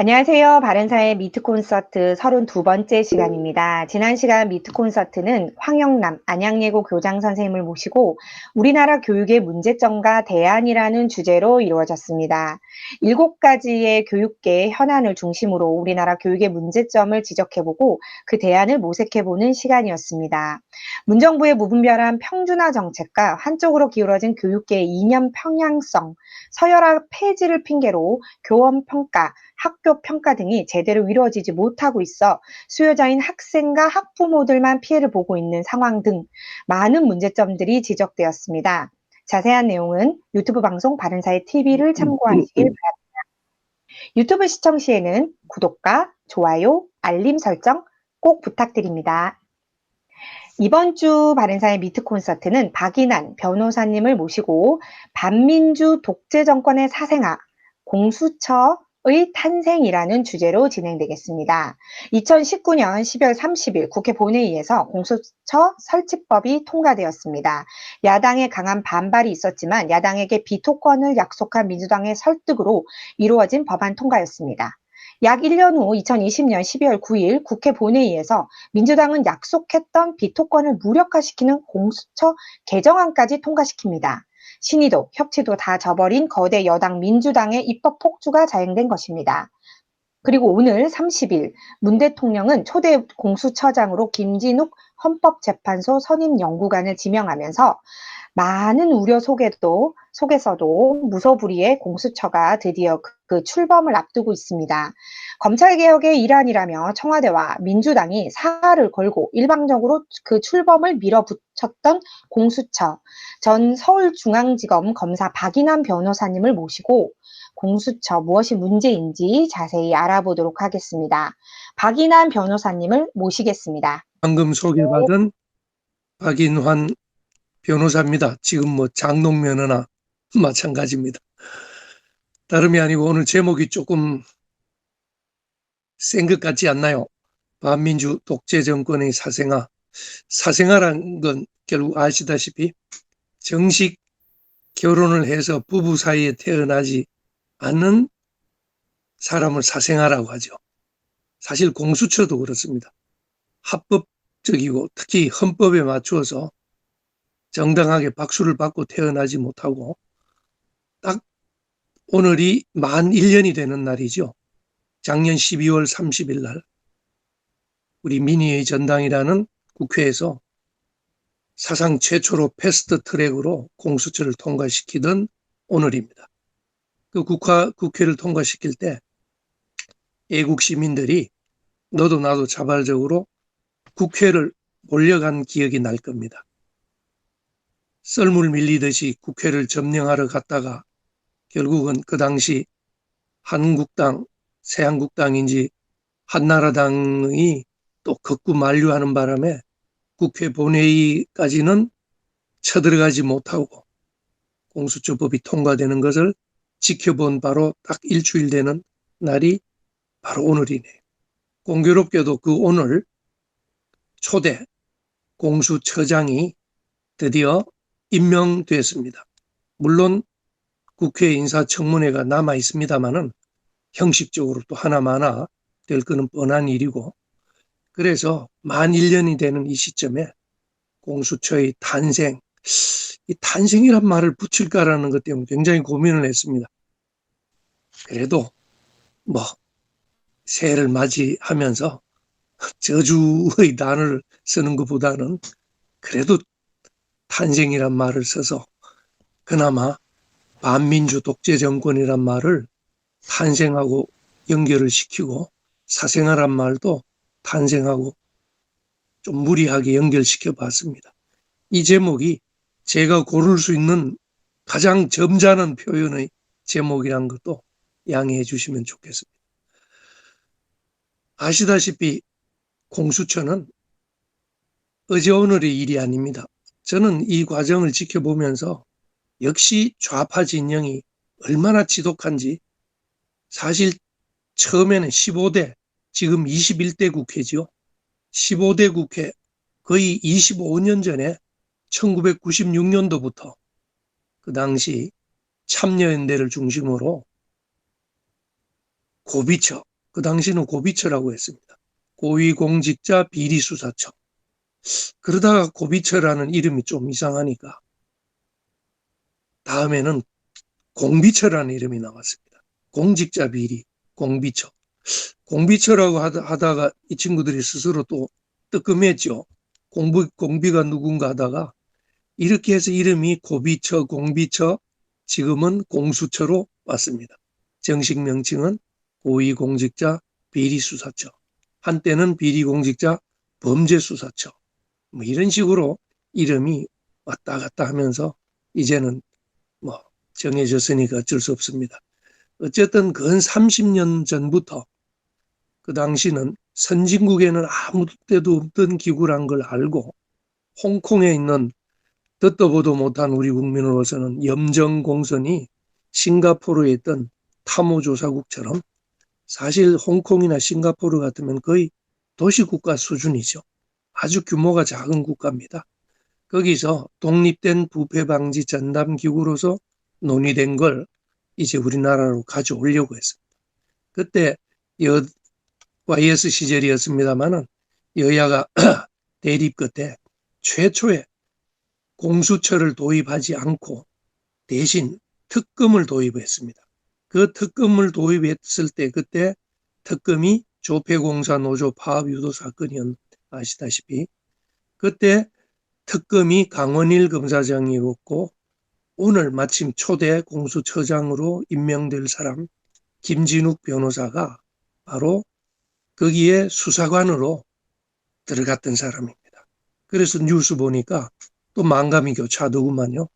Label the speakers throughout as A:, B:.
A: 안녕하세요. 바른사의 미트 콘서트 32번째 시간입니다. 지난 시간 미트 콘서트는 황영남 안양예고 교장 선생님을 모시고 우리나라 교육의 문제점과 대안이라는 주제로 이루어졌습니다. 7가지의 교육계 현안을 중심으로 우리나라 교육의 문제점을 지적해보고 그 대안을 모색해보는 시간이었습니다. 문정부의 무분별한 평준화 정책과 한쪽으로 기울어진 교육계의 이념 평양성, 서열화 폐지를 핑계로 교원 평가, 학교 평가 등이 제대로 이루어지지 못하고 있어 수요자인 학생과 학부모들만 피해를 보고 있는 상황 등 많은 문제점들이 지적되었습니다. 자세한 내용은 유튜브 방송 바른사의 TV를 참고하시길 바랍니다. 유튜브 시청 시에는 구독과 좋아요, 알림 설정 꼭 부탁드립니다. 이번 주 바른사의 미트 콘서트는 박인환 변호사님을 모시고 반민주 독재 정권의 사생아, 공수처의 탄생이라는 주제로 진행되겠습니다. 2019년 12월 30일 국회 본회의에서 공수처 설치법이 통과되었습니다. 야당의 강한 반발이 있었지만 야당에게 비토권을 약속한 민주당의 설득으로 이루어진 법안 통과였습니다. 약 1년 후 2020년 12월 9일 국회 본회의에서 민주당은 약속했던 비토권을 무력화시키는 공수처 개정안까지 통과시킵니다. 신의도, 협치도 다 저버린 거대 여당 민주당의 입법 폭주가 자행된 것입니다. 그리고 오늘 30일 문 대통령은 초대 공수처장으로 김진욱 헌법재판소 선임연구관을 지명하면서 많은 우려 속에서도 무소불위의 공수처가 드디어 그 출범을 앞두고 있습니다. 검찰개혁의 일환이라며 청와대와 민주당이 사활을 걸고 일방적으로 그 출범을 밀어붙였던 공수처, 전 서울중앙지검 검사 박인환 변호사님을 모시고 공수처 무엇이 문제인지 자세히 알아보도록 하겠습니다. 박인환 변호사님을 모시겠습니다.
B: 방금 소개받은 박인환 변호사입니다. 지금 장롱면허나 마찬가지입니다. 다름이 아니고 오늘 제목이 조금 센 것 같지 않나요? 반민주 독재 정권의 사생아. 사생아란 건 결국 아시다시피 정식 결혼을 해서 부부 사이에 태어나지 않는 사람을 사생아라고 하죠. 사실 공수처도 그렇습니다. 합법적이고 특히 헌법에 맞추어서 정당하게 박수를 받고 태어나지 못하고 딱 오늘이 만 1년이 되는 날이죠. 작년 12월 30일 날 우리 민의의 전당이라는 국회에서 사상 최초로 패스트 트랙으로 공수처를 통과시키던 오늘입니다. 그 국회를 통과시킬 때 애국 시민들이 너도 나도 자발적으로 국회를 몰려간 기억이 날 겁니다. 썰물 밀리듯이 국회를 점령하러 갔다가 결국은 그 당시 한국당, 새한국당인지 한나라당이 또 극구 만류하는 바람에 국회 본회의까지는 쳐들어가지 못하고 공수처법이 통과되는 것을 지켜본 바로 딱 일주일 되는 날이 바로 오늘이네요. 공교롭게도 그 오늘 초대 공수처장이 드디어 임명됐습니다. 물론 국회 인사청문회가 남아 있습니다만은 형식적으로 또 하나마나 될 거는 뻔한 일이고, 그래서 만 1년이 되는 이 시점에 공수처의 탄생, 이 탄생이란 말을 붙일까라는 것 때문에 굉장히 고민을 했습니다. 그래도 새해를 맞이하면서 저주의 단어를 쓰는 것보다는 그래도 탄생이란 말을 써서 그나마 반민주 독재 정권이란 말을 탄생하고 연결을 시키고 사생아란 말도 탄생하고 좀 무리하게 연결시켜 봤습니다. 이 제목이 제가 고를 수 있는 가장 점잖은 표현의 제목이란 것도 양해해 주시면 좋겠습니다. 아시다시피 공수처는 어제 오늘의 일이 아닙니다. 저는 이 과정을 지켜보면서 역시 좌파 진영이 얼마나 지독한지, 사실 처음에는 15대, 지금 21대 국회죠. 15대 국회, 거의 25년 전에 1996년도부터 그 당시 참여연대를 중심으로 고비처, 그 당시는 고비처라고 했습니다. 고위공직자 비리수사처. 그러다가 고비처라는 이름이 좀 이상하니까 다음에는 공비처라는 이름이 나왔습니다. 공직자 비리, 공비처. 공비처라고 하다가 이 친구들이 스스로 또 뜨끔했죠. 공비가 누군가 하다가 이렇게 해서 이름이 고비처, 공비처, 지금은 공수처로 왔습니다. 정식 명칭은 고위공직자 비리수사처. 한때는 비리공직자 범죄수사처. 뭐 이런 식으로 이름이 왔다 갔다 하면서 이제는 뭐 정해졌으니까 어쩔 수 없습니다. 어쨌든 근 30년 전부터 그 당시는 선진국에는 아무 때도 없던 기구란 걸 알고 홍콩에 있는 듣도 보도 못한 우리 국민으로서는 염정공선이 싱가포르에 있던 탐호조사국처럼 사실 홍콩이나 싱가포르 같으면 거의 도시국가 수준이죠. 아주 규모가 작은 국가입니다. 거기서 독립된 부패방지 전담기구로서 논의된 걸 이제 우리나라로 가져오려고 했습니다. 그때 YS 시절이었습니다마는 여야가 대립 끝에 최초의 공수처를 도입하지 않고 대신 특검을 도입했습니다. 그 특검을 도입했을 때 그때 특검이 조폐공사 노조 파업 유도 사건이었 아시다시피 그때 특검이 강원일 검사장이었고 오늘 마침 초대 공수처장으로 임명될 사람 김진욱 변호사가 바로 거기에 수사관으로 들어갔던 사람입니다. 그래서 뉴스 보니까 또 만감이 교차하더구만요.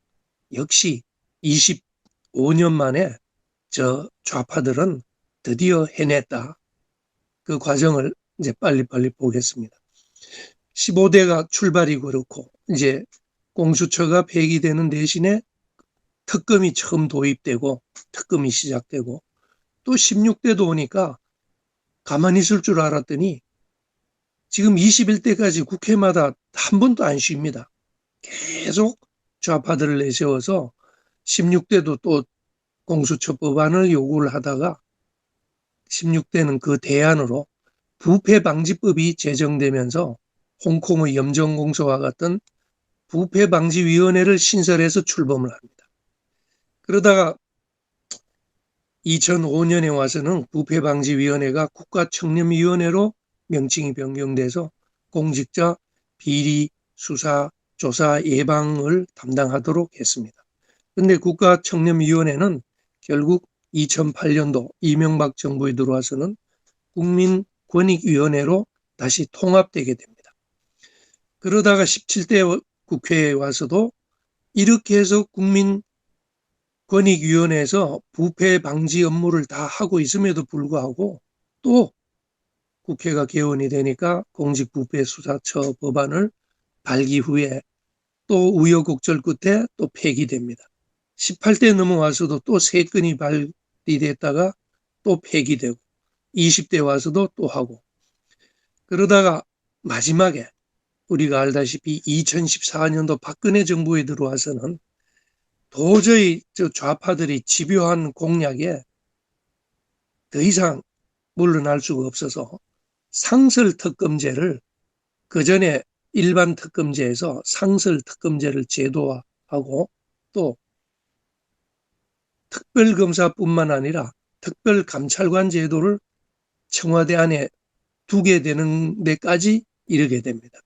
B: 역시 25년 만에 저 좌파들은 드디어 해냈다. 그 과정을 이제 빨리빨리 보겠습니다. 15대가 출발이 그렇고 이제 공수처가 폐기되는 대신에 특검이 처음 도입되고 특검이 시작되고 또 16대도 오니까 가만히 있을 줄 알았더니 지금 21대까지 국회마다 한 번도 안 쉽니다. 계속 좌파들을 내세워서 16대도 또 공수처 법안을 요구를 하다가 16대는 그 대안으로 부패방지법이 제정되면서 홍콩의 염정공소와 같은 부패방지위원회를 신설해서 출범을 합니다. 그러다가 2005년에 와서는 부패방지위원회가 국가청렴위원회로 명칭이 변경돼서 공직자 비리, 수사, 조사, 예방을 담당하도록 했습니다. 그런데 국가청렴위원회는 결국 2008년도 이명박 정부에 들어와서는 국민권익위원회로 다시 통합되게 됩니다. 그러다가 17대 국회에 와서도 이렇게 해서 국민권익위원회에서 부패 방지 업무를 다 하고 있음에도 불구하고 또 국회가 개원이 되니까 공직부패수사처 법안을 발기 후에 또 우여곡절 끝에 또 폐기됩니다. 18대 넘어와서도 또 3건이 발의됐다가 또 폐기되고 20대 와서도 또 하고 그러다가 마지막에 우리가 알다시피 2014년도 박근혜 정부에 들어와서는 도저히 저 좌파들이 집요한 공약에 더 이상 물러날 수가 없어서 상설특검제를 그전에 일반 특검제에서 상설특검제를 제도화하고 또 특별검사뿐만 아니라 특별감찰관 제도를 청와대 안에 두게 되는 데까지 이르게 됩니다.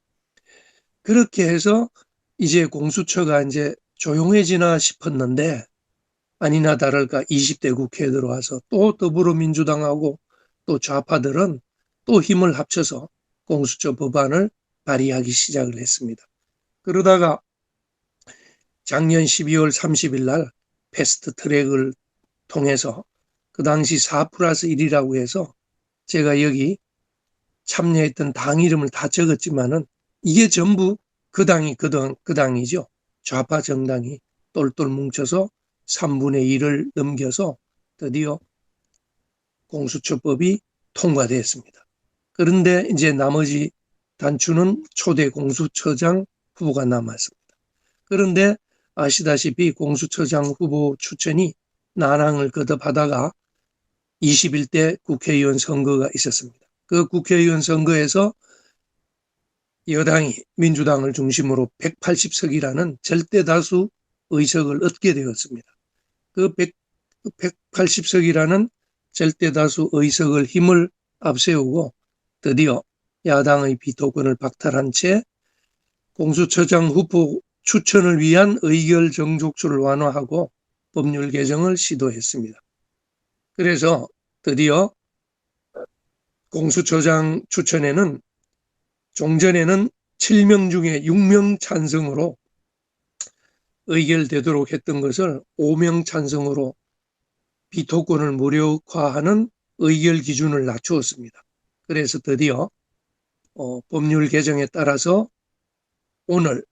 B: 그렇게 해서 이제 공수처가 이제 조용해지나 싶었는데 아니나 다를까 20대 국회에 들어와서 또 더불어민주당하고 또 좌파들은 또 힘을 합쳐서 공수처 법안을 발의하기 시작을 했습니다. 그러다가 작년 12월 30일 날 패스트 트랙을 통해서 그 당시 4+1이라고 해서 제가 여기 참여했던 당 이름을 다 적었지만은 이게 전부 그 당이죠. 좌파 정당이 똘똘 뭉쳐서 3분의 1을 넘겨서 드디어 공수처법이 통과됐습니다. 그런데 이제 나머지 단추는 초대 공수처장 후보가 남았습니다. 그런데 아시다시피 공수처장 후보 추천이 난항을 거듭하다가 21대 국회의원 선거가 있었습니다. 그 국회의원 선거에서 여당이 민주당을 중심으로 180석이라는 절대 다수 의석을 얻게 되었습니다. 그 180석이라는 절대 다수 의석을 힘을 앞세우고 드디어 야당의 비토권을 박탈한 채 공수처장 후보 추천을 위한 의결 정족수를 완화하고 법률 개정을 시도했습니다. 그래서 드디어 공수처장 추천에는 종전에는 7명 중에 6명 찬성으로 의결되도록 했던 것을 5명 찬성으로 비토권을 무력화하는 의결 기준을 낮추었습니다. 그래서 드디어 법률 개정에 따라서 오늘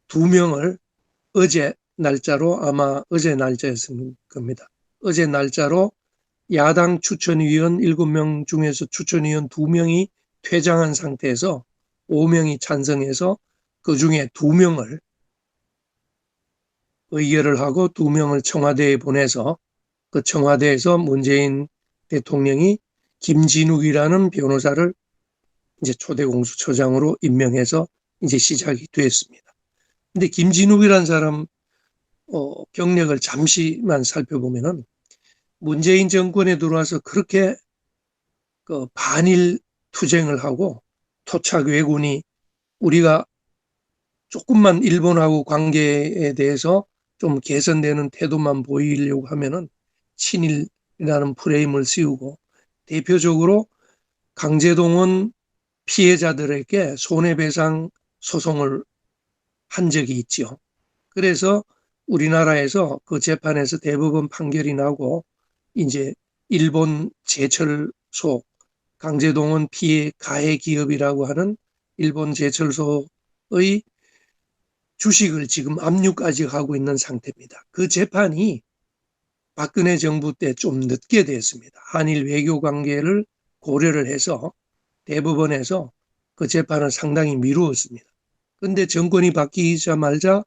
B: 2명을 어제 날짜로, 아마 어제 날짜였을 겁니다. 어제 날짜로 야당 추천위원 7명 중에서 추천위원 2명이 퇴장한 상태에서 5명이 찬성해서 그 중에 2명을 의결을 하고 2명을 청와대에 보내서 그 청와대에서 문재인 대통령이 김진욱이라는 변호사를 이제 초대 공수처장으로 임명해서 이제 시작이 됐습니다. 근데 김진욱이라는 사람 경력을 잠시만 살펴보면은 문재인 정권에 들어와서 그렇게 그 반일 투쟁을 하고 토착 왜군이 우리가 조금만 일본하고 관계에 대해서 좀 개선되는 태도만 보이려고 하면은 친일이라는 프레임을 씌우고 대표적으로 강제동원 피해자들에게 손해배상 소송을 한 적이 있지요. 그래서 우리나라에서 그 재판에서 대법원 판결이 나고 이제 일본 제철소 강제동원 피해 가해 기업이라고 하는 일본 제철소의 주식을 지금 압류까지 하고 있는 상태입니다. 그 재판이 박근혜 정부 때 좀 늦게 됐습니다. 한일 외교 관계를 고려를 해서 대법원에서 그 재판을 상당히 미루었습니다. 그런데 정권이 바뀌자마자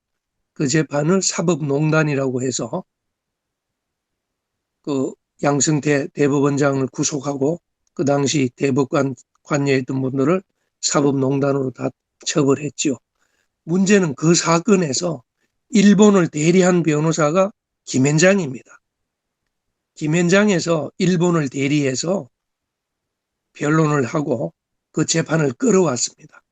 B: 그 재판을 사법농단이라고 해서 그 양승태 대법원장을 구속하고 그 당시 대법관 관여했던 분들을 사법농단으로 다 처벌했죠. 문제는 그 사건에서 일본을 대리한 변호사가 김앤장입니다. 김앤장에서 일본을 대리해서 변론을 하고 그 재판을 끌어왔습니다.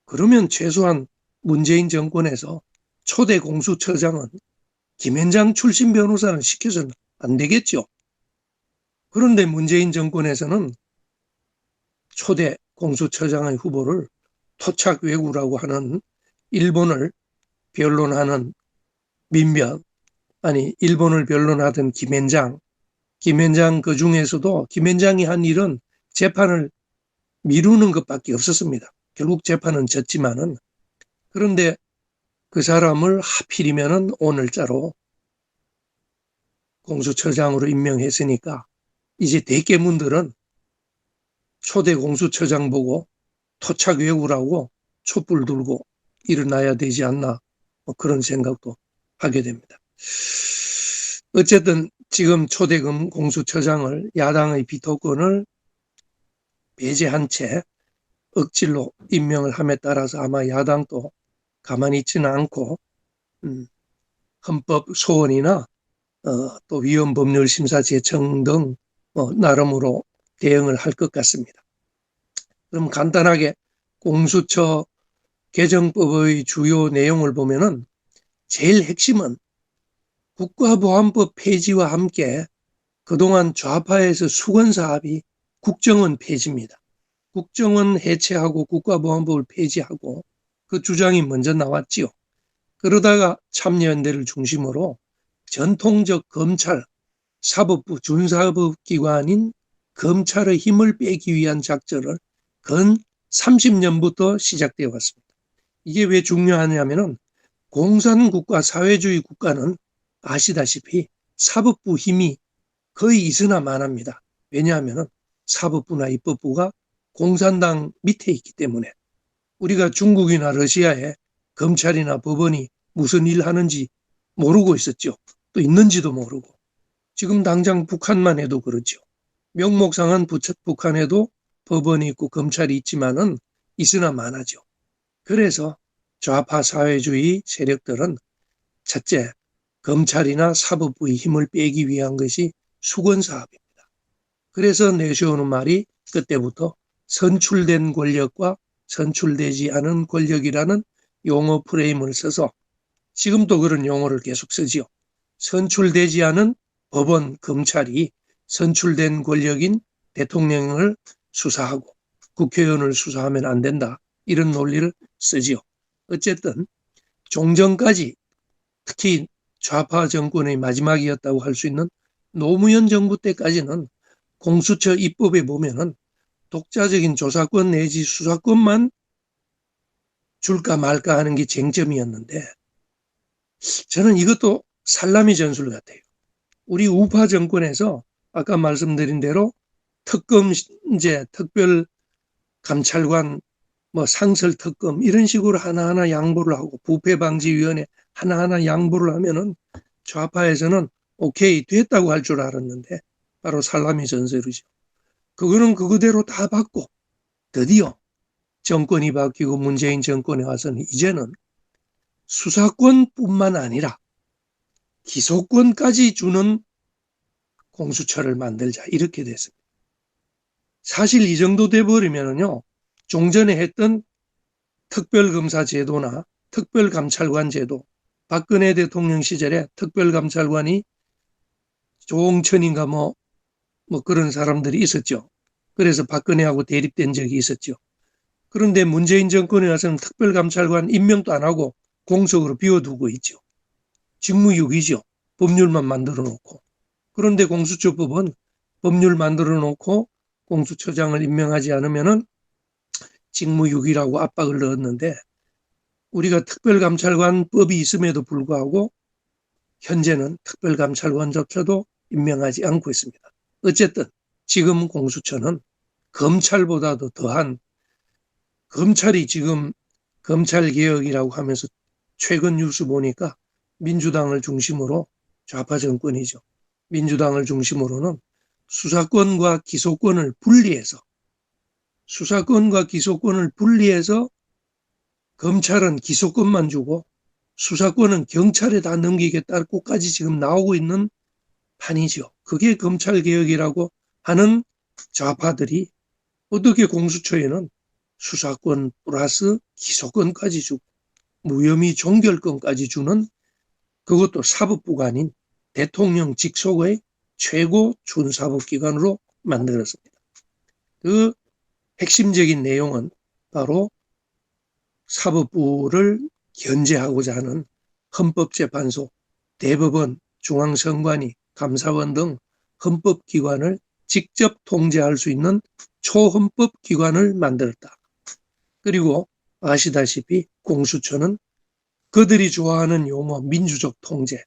B: 그러면 최소한 문재인 정권에서 초대 공수처장은 김앤장 출신 변호사는 시켜서는 안 되겠죠. 그런데 문재인 정권에서는 초대 공수처장의 후보를 토착 왜구라고 하는 일본을 변론하는 민변, 아니 일본을 변론하던 김앤장 그 중에서도 김앤장이 한 일은 재판을 미루는 것밖에 없었습니다. 결국 재판은 졌지만은, 그런데 그 사람을 하필이면은 오늘자로 공수처장으로 임명했으니까 이제 대개문들은 초대 공수처장 보고 토착 왜구라고 촛불 들고 일어나야 되지 않나, 그런 생각도 하게 됩니다. 어쨌든 지금 초대 공수처장을 야당의 비토권을 배제한 채 억지로 임명을 함에 따라서 아마 야당도 가만히 있지는 않고 헌법 소원이나 또 위헌법률심사 제청 등 나름으로 대응을 할 것 같습니다. 그럼 간단하게 공수처 개정법의 주요 내용을 보면은 제일 핵심은 국가보안법 폐지와 함께 그동안 좌파에서 수건사업이 국정원 폐지입니다. 국정원 해체하고 국가보안법을 폐지하고 그 주장이 먼저 나왔지요. 그러다가 참여연대를 중심으로 전통적 검찰, 사법부, 준사법기관인 검찰의 힘을 빼기 위한 작전을 근 30년부터 시작되어 왔습니다. 이게 왜 중요하냐면은 공산국가, 사회주의 국가는 아시다시피 사법부 힘이 거의 있으나 마나입니다. 왜냐하면 사법부나 입법부가 공산당 밑에 있기 때문에. 우리가 중국이나 러시아에 검찰이나 법원이 무슨 일 하는지 모르고 있었죠. 또 있는지도 모르고. 지금 당장 북한만 해도 그렇죠. 명목상은 북한에도 법원이 있고 검찰이 있지만은 있으나 마나죠. 그래서 좌파 사회주의 세력들은 첫째, 검찰이나 사법부의 힘을 빼기 위한 것이 수건사업입니다. 그래서 내세우는 말이 그때부터 선출된 권력과 선출되지 않은 권력이라는 용어 프레임을 써서 지금도 그런 용어를 계속 쓰지요. 선출되지 않은 법원, 검찰이 선출된 권력인 대통령을 수사하고 국회의원을 수사하면 안 된다. 이런 논리를 쓰지요. 어쨌든 종전까지 특히 좌파 정권의 마지막이었다고 할 수 있는 노무현 정부 때까지는 공수처 입법에 보면은 독자적인 조사권 내지 수사권만 줄까 말까 하는 게 쟁점이었는데 저는 이것도 살라미 전술 같아요. 우리 우파 정권에서 아까 말씀드린 대로 특검제, 특별감찰관, 상설특검 이런 식으로 하나하나 양보를 하고 부패방지위원회 하나하나 양보를 하면은 좌파에서는 오케이 됐다고 할 줄 알았는데 바로 살라미 전술이죠. 그거는 그거대로 다 받고 드디어 정권이 바뀌고 문재인 정권에 와서는 이제는 수사권뿐만 아니라 기소권까지 주는 공수처를 만들자 이렇게 됐습니다. 사실 이 정도 돼버리면은요 종전에 했던 특별검사 제도나 특별감찰관 제도 박근혜 대통령 시절에 특별감찰관이 조홍천인가 뭐 그런 사람들이 있었죠. 그래서 박근혜하고 대립된 적이 있었죠. 그런데 문재인 정권에 와서는 특별감찰관 임명도 안 하고 공석으로 비워두고 있죠. 직무유기죠. 법률만 만들어 놓고. 그런데 공수처법은 법률 만들어 놓고 공수처장을 임명하지 않으면은 직무유기라고 압박을 넣었는데 우리가 특별감찰관법이 있음에도 불구하고 현재는 특별감찰관조차도 임명하지 않고 있습니다. 어쨌든 지금 공수처는 검찰보다도 더한 검찰이 지금 검찰개혁이라고 하면서 최근 뉴스 보니까 민주당을 중심으로 좌파 정권이죠. 민주당을 중심으로는 수사권과 기소권을 분리해서 검찰은 기소권만 주고 수사권은 경찰에 다 넘기겠다고까지 지금 나오고 있는 판이죠. 그게 검찰개혁이라고 하는 좌파들이 어떻게 공수처에는 수사권 플러스 기소권까지 주고 무혐의 종결권까지 주는 그것도 사법부가 아닌 대통령 직속의 최고 준사법기관으로 만들었습니다. 그 핵심적인 내용은 바로 사법부를 견제하고자 하는 헌법재판소, 대법원, 중앙선관위, 감사원 등 헌법기관을 직접 통제할 수 있는 초헌법기관을 만들었다. 그리고 아시다시피 공수처는 그들이 좋아하는 용어 민주적 통제,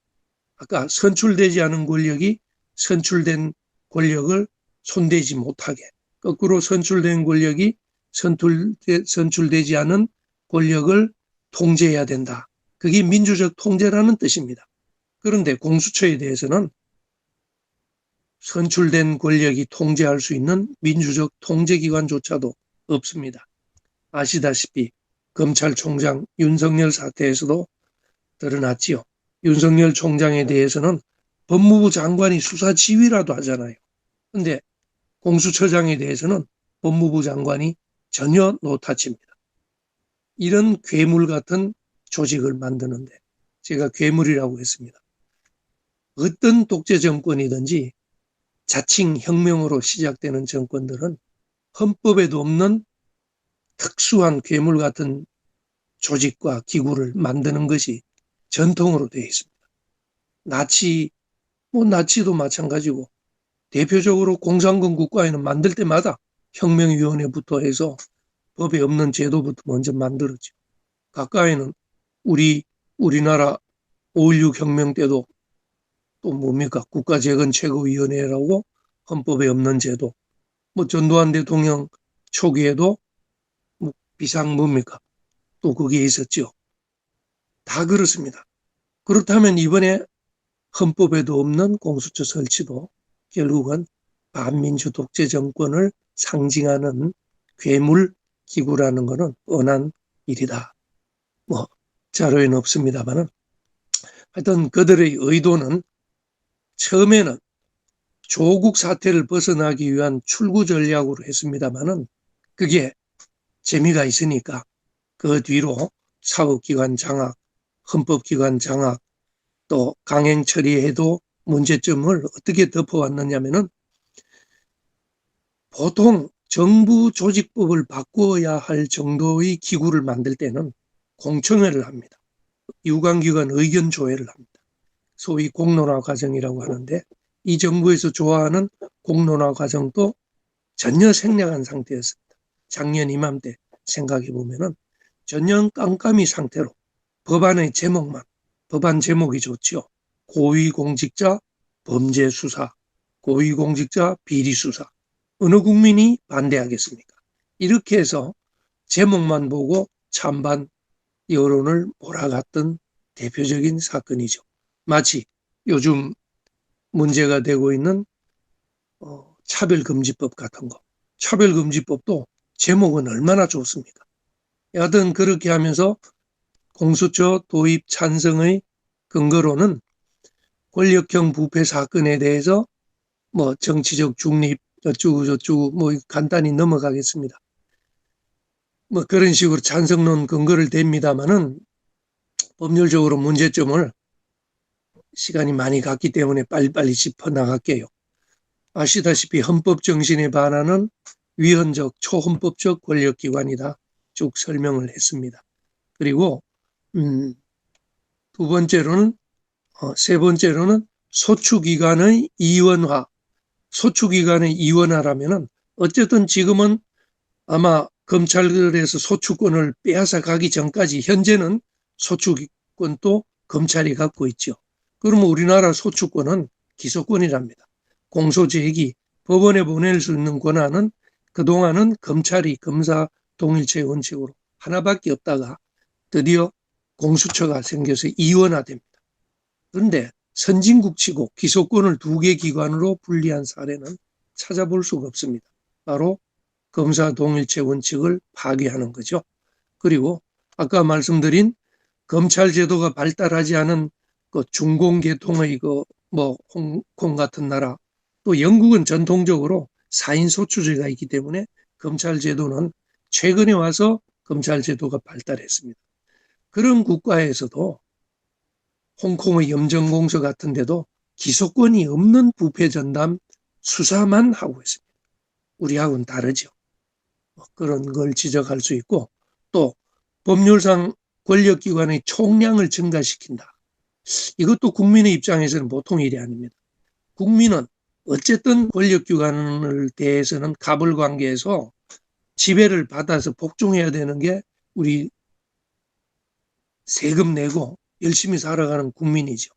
B: 아까 선출되지 않은 권력이 선출된 권력을 손대지 못하게, 거꾸로 선출된 권력이 선출되지 않은 권력을 통제해야 된다. 그게 민주적 통제라는 뜻입니다. 그런데 공수처에 대해서는 선출된 권력이 통제할 수 있는 민주적 통제기관조차도 없습니다. 아시다시피 검찰총장 윤석열 사태에서도 드러났지요. 윤석열 총장에 대해서는 법무부 장관이 수사 지휘라도 하잖아요. 그런데 공수처장에 대해서는 법무부 장관이 전혀 노타치입니다. 이런 괴물 같은 조직을 만드는데 제가 괴물이라고 했습니다. 어떤 독재 정권이든지 자칭 혁명으로 시작되는 정권들은 헌법에도 없는 특수한 괴물 같은 조직과 기구를 만드는 것이 전통으로 되어 있습니다. 나치도 마찬가지고 대표적으로 공산군 국가에는 만들 때마다 혁명위원회부터 해서 법에 없는 제도부터 먼저 만들었죠. 가까이는 우리나라 5.16 혁명 때도 또 뭡니까? 국가재건최고위원회라고 헌법에 없는 제도. 전두환 대통령 초기에도 비상 뭡니까? 또 그게 있었죠. 다 그렇습니다. 그렇다면 이번에 헌법에도 없는 공수처 설치도 결국은 반민주 독재 정권을 상징하는 괴물 기구라는 것은 뻔한 일이다. 뭐 자료에는 없습니다만은 하여튼 그들의 의도는 처음에는 조국 사태를 벗어나기 위한 출구 전략으로 했습니다만은 그게 재미가 있으니까 그 뒤로 사법기관 장악, 헌법기관 장악, 또 강행 처리해도 문제점을 어떻게 덮어왔느냐면은 보통 정부 조직법을 바꾸어야 할 정도의 기구를 만들 때는 공청회를 합니다. 유관기관 의견 조회를 합니다. 소위 공론화 과정이라고 하는데 이 정부에서 좋아하는 공론화 과정도 전혀 생략한 상태였습니다. 작년 이맘때 생각해 보면은 전혀 깜깜이 상태로 법안의 제목만, 법안 제목이 좋지요. 고위공직자 범죄 수사, 고위공직자 비리 수사. 어느 국민이 반대하겠습니까? 이렇게 해서 제목만 보고 찬반 여론을 몰아갔던 대표적인 사건이죠. 마치 요즘 문제가 되고 있는 차별금지법 같은 거. 차별금지법도 제목은 얼마나 좋습니까? 여하튼 그렇게 하면서 공수처 도입 찬성의 근거로는 권력형 부패 사건에 대해서 뭐 정치적 중립 어쩌고 저쩌고 뭐 간단히 넘어가겠습니다. 뭐 그런 식으로 찬성론 근거를 댑니다마는 법률적으로 문제점을 시간이 많이 갔기 때문에 빨리빨리 짚어나갈게요. 아시다시피 헌법 정신에 반하는 위헌적 초헌법적 권력기관이다. 쭉 설명을 했습니다. 그리고 세 번째로는 소추기관의 이원화. 소추기관의 이원화라면은 어쨌든 지금은 아마 검찰에서 소추권을 빼앗아 가기 전까지 현재는 소추권도 검찰이 갖고 있죠. 그러면 우리나라 소추권은 기소권이랍니다. 공소제기, 법원에 보낼 수 있는 권한은 그동안은 검찰이 검사 동일체 원칙으로 하나밖에 없다가 드디어 공수처가 생겨서 이원화됩니다. 그런데 선진국치고 기소권을 두 개 기관으로 분리한 사례는 찾아볼 수가 없습니다. 바로 검사 동일체 원칙을 파괴하는 거죠. 그리고 아까 말씀드린 검찰 제도가 발달하지 않은 그 중공계통의 홍콩 같은 나라, 또 영국은 전통적으로 4인 소추제가 있기 때문에 검찰 제도는 최근에 와서 검찰 제도가 발달했습니다. 그런 국가에서도 홍콩의 염정공서 같은 데도 기소권이 없는 부패 전담 수사만 하고 있습니다. 우리하고는 다르죠. 그런 걸 지적할 수 있고 또 법률상 권력기관의 총량을 증가시킨다. 이것도 국민의 입장에서는 보통 일이 아닙니다. 국민은 어쨌든 권력기관을 대해서는 가불관계에서 지배를 받아서 복종해야 되는 게 우리 세금 내고 열심히 살아가는 국민이죠.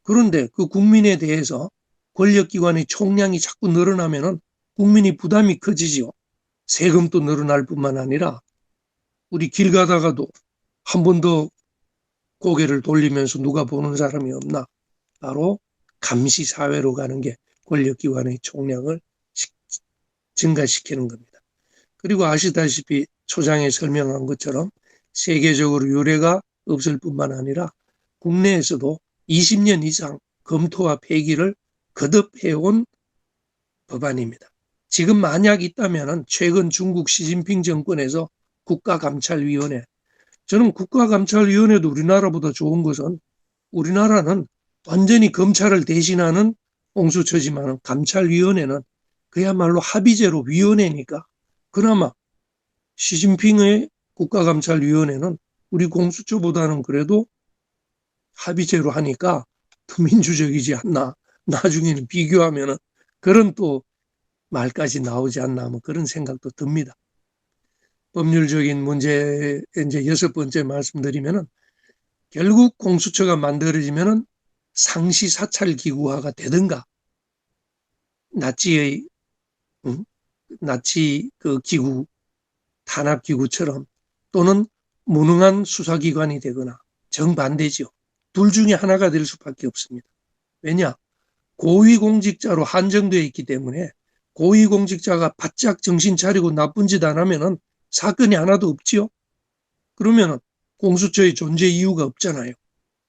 B: 그런데 그 국민에 대해서 권력기관의 총량이 자꾸 늘어나면은 국민이 부담이 커지죠. 세금도 늘어날 뿐만 아니라 우리 길 가다가도 한 번 더 고개를 돌리면서 누가 보는 사람이 없나. 바로 감시사회로 가는 게 권력기관의 총량을 증가시키는 겁니다. 그리고 아시다시피 초장에 설명한 것처럼 세계적으로 유례가 없을 뿐만 아니라 국내에서도 20년 이상 검토와 폐기를 거듭해온 법안입니다. 지금 만약 있다면 최근 중국 시진핑 정권에서 국가감찰위원회, 저는 국가감찰위원회도 우리나라보다 좋은 것은 우리나라는 완전히 검찰을 대신하는 공수처지만 감찰위원회는 그야말로 합의제로 위원회니까 그나마 시진핑의 국가감찰위원회는 우리 공수처보다는 그래도 합의제로 하니까 더 민주적이지 않나. 나중에는 비교하면은 그런 또 말까지 나오지 않나 뭐 그런 생각도 듭니다. 법률적인 문제 이제 여섯 번째 말씀드리면은 결국 공수처가 만들어지면은 상시 사찰 기구화가 되든가 나치 그 기구 탄압 기구처럼 또는 무능한 수사기관이 되거나 정반대죠. 둘 중에 하나가 될 수밖에 없습니다. 왜냐? 고위공직자로 한정되어 있기 때문에 고위공직자가 바짝 정신 차리고 나쁜 짓 안 하면은 사건이 하나도 없지요. 그러면은 공수처의 존재 이유가 없잖아요.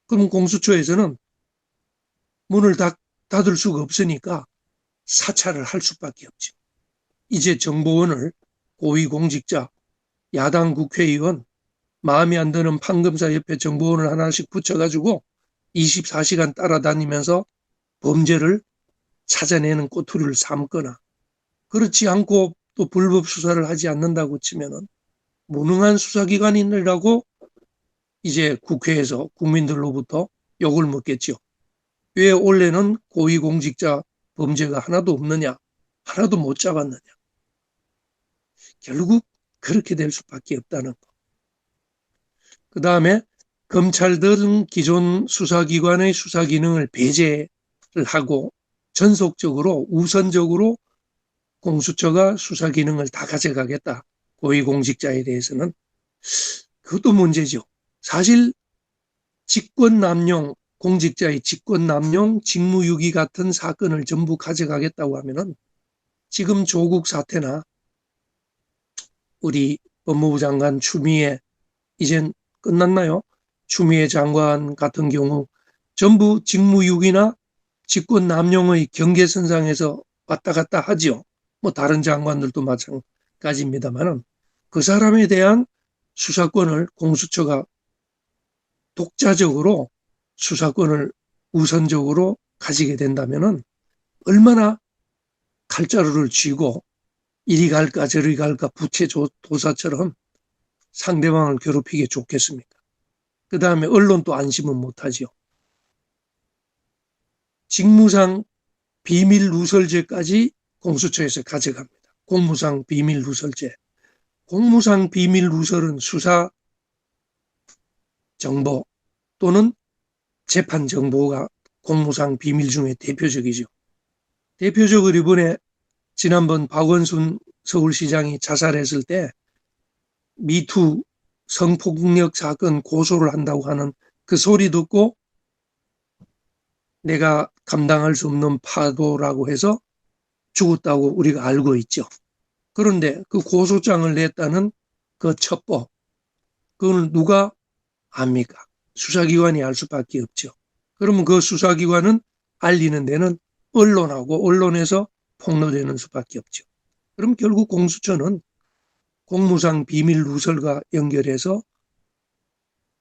B: 그럼 공수처에서는 문을 닫을 수가 없으니까 사찰을 할 수밖에 없죠. 이제 정보원을 고위공직자, 야당 국회의원, 마음에 안 드는 판검사 옆에 정보원을 하나씩 붙여가지고 24시간 따라다니면서 범죄를 찾아내는 꼬투리를 삼거나, 그렇지 않고 또 불법 수사를 하지 않는다고 치면은 무능한 수사기관이라고 이제 국회에서 국민들로부터 욕을 먹겠죠. 왜 올해는 고위공직자 범죄가 하나도 없느냐, 하나도 못 잡았느냐. 결국 그렇게 될 수밖에 없다는 거. 그 다음에 검찰 등 기존 수사기관의 수사 기능을 배제를 하고 전속적으로 우선적으로 공수처가 수사 기능을 다 가져가겠다. 고위공직자에 대해서는. 그것도 문제죠. 사실 직권남용, 공직자의 직권남용, 직무유기 같은 사건을 전부 가져가겠다고 하면은 지금 조국 사태나 우리 법무부 장관 추미애, 이젠 끝났나요? 추미애 장관 같은 경우 전부 직무유기나 직권남용의 경계선상에서 왔다 갔다 하지요. 뭐 다른 장관들도 마찬가지입니다만은 그 사람에 대한 수사권을 공수처가 독자적으로 수사권을 우선적으로 가지게 된다면은 얼마나 칼자루를 쥐고 이리 갈까 저리 갈까 부채도사처럼 상대방을 괴롭히게 좋겠습니까? 그 다음에 언론도 안심은 못하지요. 직무상 비밀 누설죄까지 공수처에서 가져갑니다. 공무상 비밀 누설죄. 공무상 비밀 누설은 수사 정보 또는 재판 정보가 공무상 비밀 중에 대표적이죠. 대표적으로 이번에 지난번 박원순 서울시장이 자살했을 때 미투 성폭력 사건 고소를 한다고 하는 그 소리 듣고 내가 감당할 수 없는 파도라고 해서 죽었다고 우리가 알고 있죠. 그런데 그 고소장을 냈다는 그 첩보, 그걸 누가 압니까? 수사기관이 알 수밖에 없죠. 그러면 그 수사기관은 알리는 데는 언론하고 언론에서 폭로되는 수밖에 없죠. 그럼 결국 공수처는 공무상 비밀 누설과 연결해서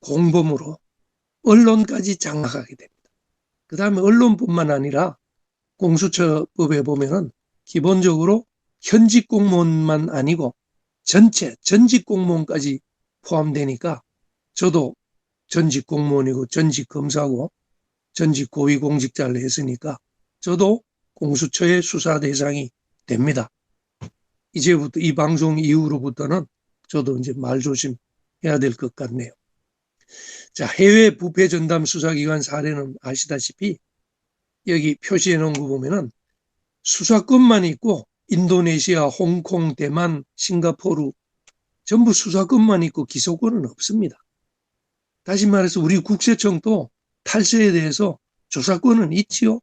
B: 공범으로 언론까지 장악하게 됩니다. 그 다음에 언론뿐만 아니라 공수처법에 보면은 기본적으로 현직 공무원만 아니고 전체 전직 공무원까지 포함되니까 저도 전직 공무원이고 전직 검사고 전직 고위공직자를 했으니까 저도 공수처의 수사 대상이 됩니다. 이제부터 이 방송 이후로부터는 저도 이제 말조심해야 될 것 같네요. 자, 해외 부패 전담 수사기관 사례는 아시다시피 여기 표시해 놓은 거 보면은 수사권만 있고 인도네시아, 홍콩, 대만, 싱가포르 전부 수사권만 있고 기소권은 없습니다. 다시 말해서 우리 국세청도 탈세에 대해서 조사권은 있지요.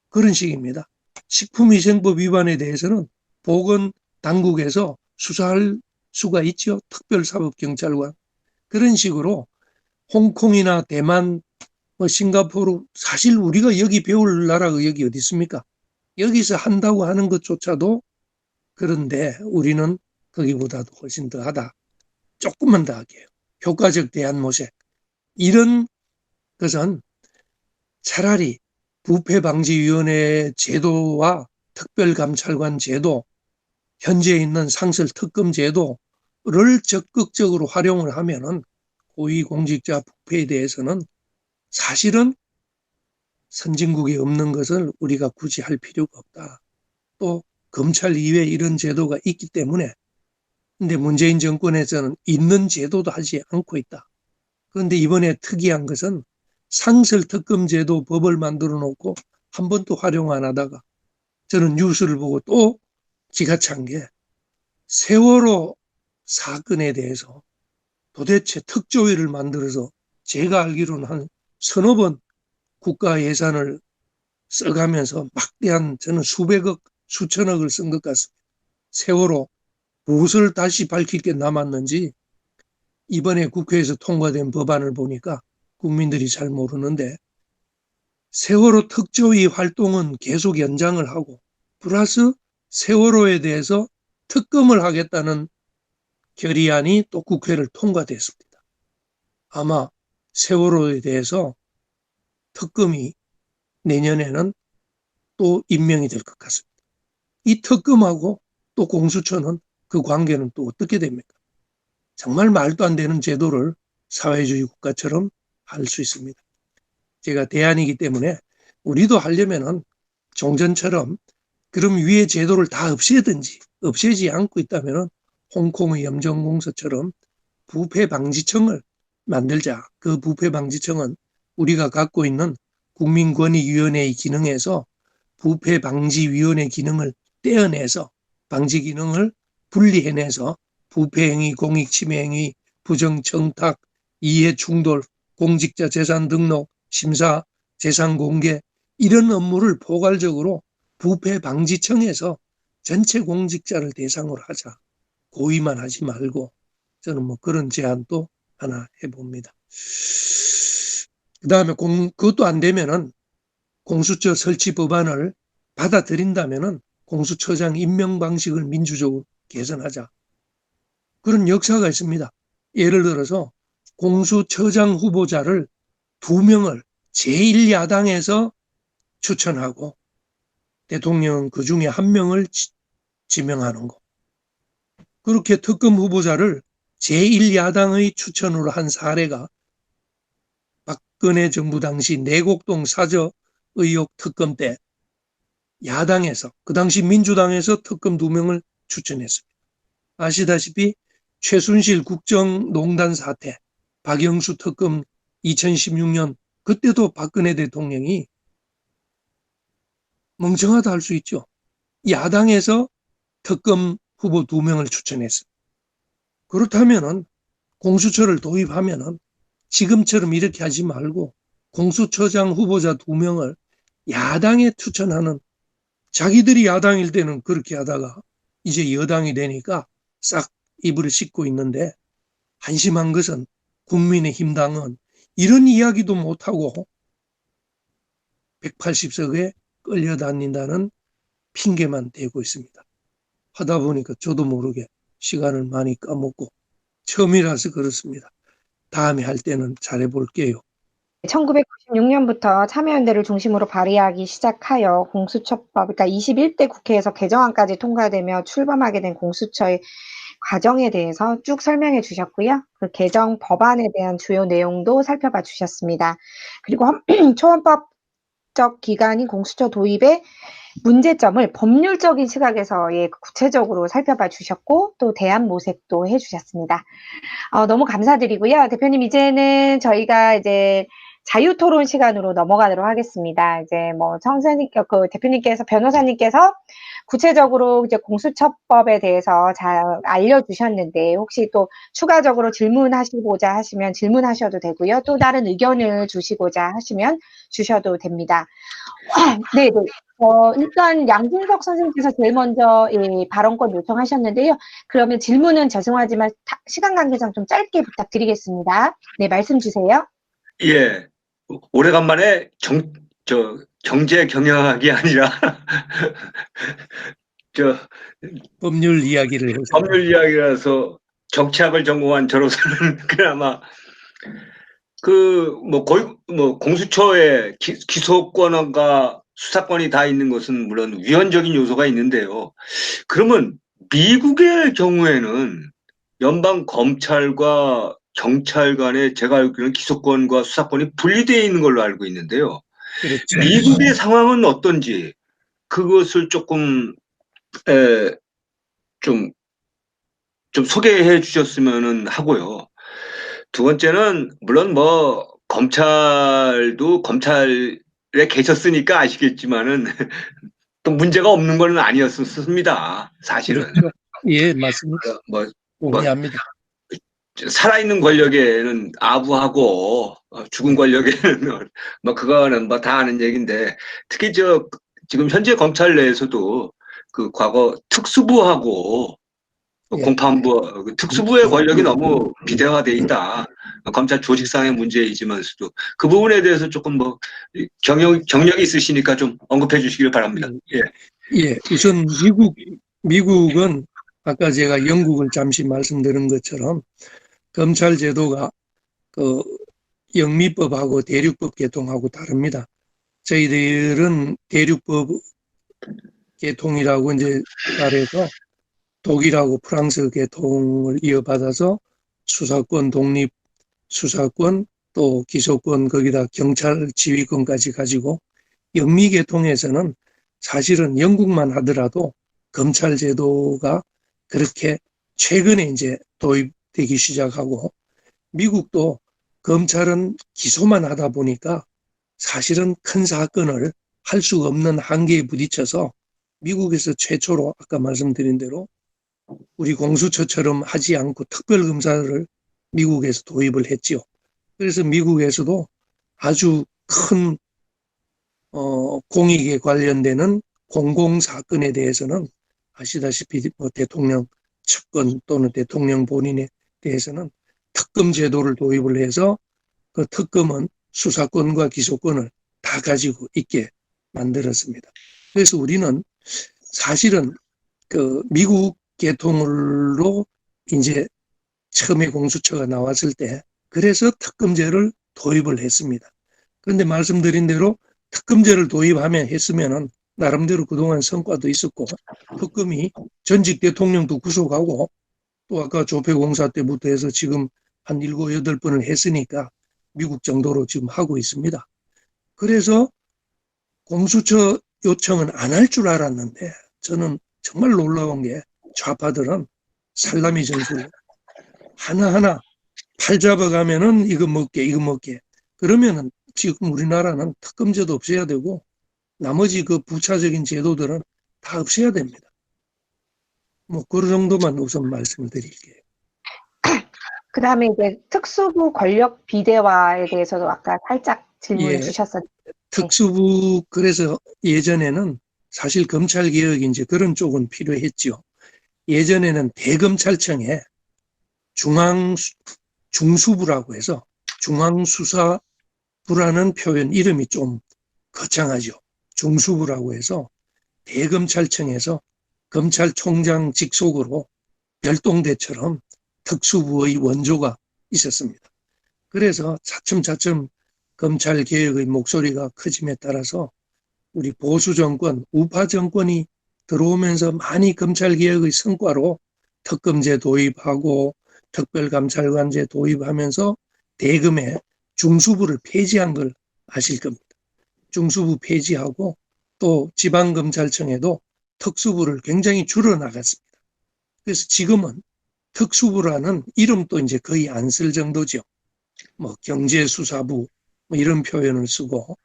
B: 그런 식입니다. 식품위생법 위반에 대해서는 보건당국에서 수사할 수가 있죠. 특별사법경찰관. 그런 식으로 홍콩이나 대만, 싱가포르, 사실 우리가 여기 배울 나라가 여기 어디 있습니까? 여기서 한다고 하는 것조차도 그런데 우리는 거기보다도 훨씬 더 하다. 조금만 더 하게요. 효과적 대안모색. 이런 것은 차라리 부패방지위원회 제도와 특별감찰관 제도, 현재 있는 상설특검 제도를 적극적으로 활용을 하면은 고위공직자 부패에 대해서는 사실은 선진국에 없는 것을 우리가 굳이 할 필요가 없다. 또 검찰 이외에 이런 제도가 있기 때문에, 근데 문재인 정권에서는 있는 제도도 하지 않고 있다. 그런데 이번에 특이한 것은 상설특검 제도 법을 만들어 놓고 한 번도 활용 안 하다가 저는 뉴스를 보고 또 기가 찬 게 세월호 사건에 대해서 도대체 특조위를 만들어서 제가 알기로는 한 서너 번 국가 예산을 써가면서 막대한 저는 수백억, 수천억을 쓴 것 같습니다. 세월호 무엇을 다시 밝힐 게 남았는지 이번에 국회에서 통과된 법안을 보니까 국민들이 잘 모르는데 세월호 특조위 활동은 계속 연장을 하고 플러스 세월호에 대해서 특검을 하겠다는 결의안이 또 국회를 통과됐습니다. 아마 세월호에 대해서 특검이 내년에는 또 임명이 될 것 같습니다. 이 특검하고 또 공수처는 그 관계는 또 어떻게 됩니까? 정말 말도 안 되는 제도를 사회주의 국가처럼 할 수 있습니다. 제가 대안이기 때문에 우리도 하려면은 종전처럼 그럼 위에 제도를 다 없애든지 없애지 않고 있다면은 홍콩의 염전공사처럼 부패방지청을 만들자. 그 부패방지청은 우리가 갖고 있는 국민권익위원회의 기능에서 부패방지위원회 기능을 떼어내서 방지 기능을 분리해내서 부패행위, 공익침해행위, 부정청탁, 이해충돌, 공직자 재산 등록, 심사, 재산 공개 이런 업무를 포괄적으로 부패방지청에서 전체 공직자를 대상으로 하자. 고의만 하지 말고 저는 뭐 그런 제안도 하나 해봅니다. 그 다음에 그것도 안 되면은 공수처 설치 법안을 받아들인다면은 공수처장 임명 방식을 민주적으로 개선하자. 그런 역사가 있습니다. 예를 들어서 공수처장 후보자를 2명을 제1야당에서 추천하고 대통령은 그 중에 1명을 지명하는 거. 그렇게 특검 후보자를 제1야당의 추천으로 한 사례가 박근혜 정부 당시 내곡동 사저 의혹 특검 때 야당에서 그 당시 민주당에서 특검 2명을 추천했습니다. 아시다시피 최순실 국정농단 사태, 박영수 특검 2016년 그때도 박근혜 대통령이 멍청하다 할 수 있죠. 야당에서 특검 후보 2명을 추천했습니다. 그렇다면은 공수처를 도입하면은 지금처럼 이렇게 하지 말고 공수처장 후보자 2명을 야당에 추천하는 자기들이 야당일 때는 그렇게 하다가 이제 여당이 되니까 싹 이불을 씻고 있는데 한심한 것은 국민의힘당은 이런 이야기도 못하고 180석에 끌려다닌다는 핑계만 대고 있습니다. 하다 보니까 저도 모르게 시간을 많이 까먹고 처음이라서 그렇습니다. 다음에 할 때는 잘해볼게요.
A: 1996년부터 참여연대를 중심으로 발의하기 시작하여 공수처법, 그러니까 21대 국회에서 개정안까지 통과되며 출범하게 된 공수처의 과정에 대해서 쭉 설명해 주셨고요. 그 개정 법안에 대한 주요 내용도 살펴봐 주셨습니다. 그리고 초헌법적 기관인 공수처 도입의 문제점을 법률적인 시각에서 구체적으로 살펴봐 주셨고 또 대안 모색도 해 주셨습니다. 너무 감사드리고요. 대표님 이제는 저희가 이제 자유토론 시간으로 넘어가도록 하겠습니다. 이제 뭐 그 대표님께서 변호사님께서 구체적으로 이제 공수처법에 대해서 잘 알려주셨는데 혹시 또 추가적으로 질문하시고자 하시면 질문하셔도 되고요. 또 다른 의견을 주시고자 하시면 주셔도 됩니다. 네, 네. 일단 양진석 선생님께서 제일 먼저 발언권 요청하셨는데요. 그러면 질문은 죄송하지만 시간 관계상 좀 짧게 부탁드리겠습니다. 네, 말씀 주세요.
C: 예, 오래간만에 경제 경영학이 아니라
B: 법률 이야기를 해서
C: 법률 이야기라서 정치학을 전공한 저로서는 그나마 공수처의 기소권과 수사권이 다 있는 것은 물론 위헌적인 요소가 있는데요. 그러면 미국의 경우에는 연방 검찰과 경찰 간에 제가 알기로는 기소권과 수사권이 분리되어 있는 걸로 알고 있는데요.
B: 그렇죠.
C: 미국의 상황은 어떤지 그것을 조금 좀 소개해 주셨으면 하고요. 두 번째는 물론 뭐 검찰도 검찰에 계셨으니까 아시겠지만은 또 문제가 없는 건 아니었습니다. 사실은.
B: 그렇죠. 예, 맞습니다. 동의합니다.
C: 살아있는 권력에는 아부하고 죽은 권력에는 뭐 그거는 뭐 다 아는 얘기인데 특히 지금 현재 검찰 내에서도 그 과거 특수부하고
B: 예,
C: 공판부 특수부의 권력이 너무 비대화돼 있다. 검찰 조직상의 문제이지만서도 그 부분에 대해서 조금 뭐 경력이 있으시니까 좀 언급해 주시길 바랍니다. 예.
B: 예, 우선 미국은 아까 제가 영국을 잠시 말씀드린 것처럼 검찰 제도가 그 영미법하고 대륙법 개통하고 다릅니다. 저희들은 대륙법 개통이라고 이제 말해서 독일하고 프랑스 계통을 이어받아서 수사권, 독립 수사권, 또 기소권, 거기다 경찰 지휘권까지 가지고 영미 계통에서는 사실은 영국만 하더라도 검찰 제도가 그렇게 최근에 이제 도입되기 시작하고 미국도 검찰은 기소만 하다 보니까 사실은 큰 사건을 할 수가 없는 한계에 부딪혀서 미국에서 최초로 아까 말씀드린 대로 우리 공수처처럼 하지 않고 특별검사를 미국에서 도입을 했지요. 그래서 미국에서도 아주 큰 공익에 관련되는 공공사건에 대해서는 아시다시피 뭐 대통령 측근 또는 대통령 본인에 대해서는 특검 제도를 도입을 해서 그 특검은 수사권과 기소권을 다 가지고 있게 만들었습니다. 그래서 우리는 사실은 그 미국 계통으로 이제 처음에 공수처가 나왔을 때 그래서 특검제를 도입을 했습니다. 그런데 말씀드린 대로 특검제를 도입하면 했으면은 나름대로 그동안 성과도 있었고 특검이 전직 대통령도 구속하고 또 아까 조폐공사 때부터 해서 지금 한 7, 8번을 했으니까 미국 정도로 지금 하고 있습니다. 그래서 공수처 요청은 안 할 줄 알았는데 저는 정말 놀라운 게 좌파들은 살라미 전술 하나하나 팔 잡아가면은 이거 먹게 그러면은 지금 우리나라는 특검제도 없애야 되고 나머지 그 부차적인 제도들은 다 없애야 됩니다. 뭐 그 정도만 우선 말씀을 드릴게요.
A: 그 다음에 이제 특수부 권력 비대화에 대해서도 아까 살짝 질문을
B: 예,
A: 주셨었는데,
B: 특수부 그래서 예전에는 사실 검찰 개혁이 이제 그런 쪽은 필요했죠. 예전에는 대검찰청에 중수부라고 해서 중앙수사부라는 표현 이름이 좀 거창하죠. 중수부라고 해서 대검찰청에서 검찰총장 직속으로 별동대처럼 특수부의 원조가 있었습니다. 그래서 차츰차츰 검찰 개혁의 목소리가 커짐에 따라서 우리 보수 정권, 우파 정권이 들어오면서 많이 검찰 개혁의 성과로 특검제 도입하고 특별감찰관제 도입하면서 대검에 중수부를 폐지한 걸 아실 겁니다. 중수부 폐지하고 또 지방검찰청에도 특수부를 굉장히 줄여나갔습니다. 그래서 지금은 특수부라는 이름도 이제 거의 안 쓸 정도죠. 뭐 경제수사부 뭐 이런 표현을 쓰고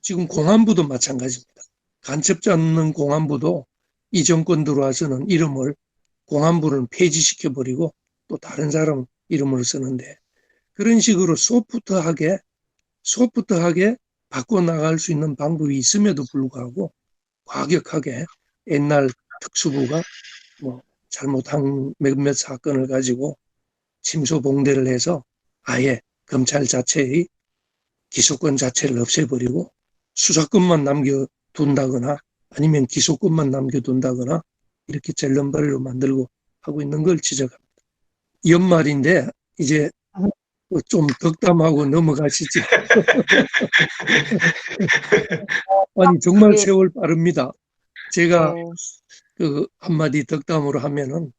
B: 지금 공안부도 마찬가지입니다. 간첩 잡는 공안부도 이 정권 들어와서는 이름을 공안부를 폐지시켜버리고 또 다른 사람 이름을 쓰는데 그런 식으로 소프트하게 바꿔나갈 수 있는 방법이 있음에도 불구하고 과격하게 옛날 특수부가 뭐 잘못한 몇몇 사건을 가지고 침소봉대를 해서 아예 검찰 자체의 기소권 자체를 없애버리고 수사권만 남겨둔다거나 아니면 기소권만 남겨둔다거나 이렇게 젤럼발로 만들고 하고 있는 걸 지적합니다. 연말인데 이제 좀 덕담하고 넘어가시죠. 아니 정말 세월 빠릅니다. 제가 그 한마디 덕담으로 하면은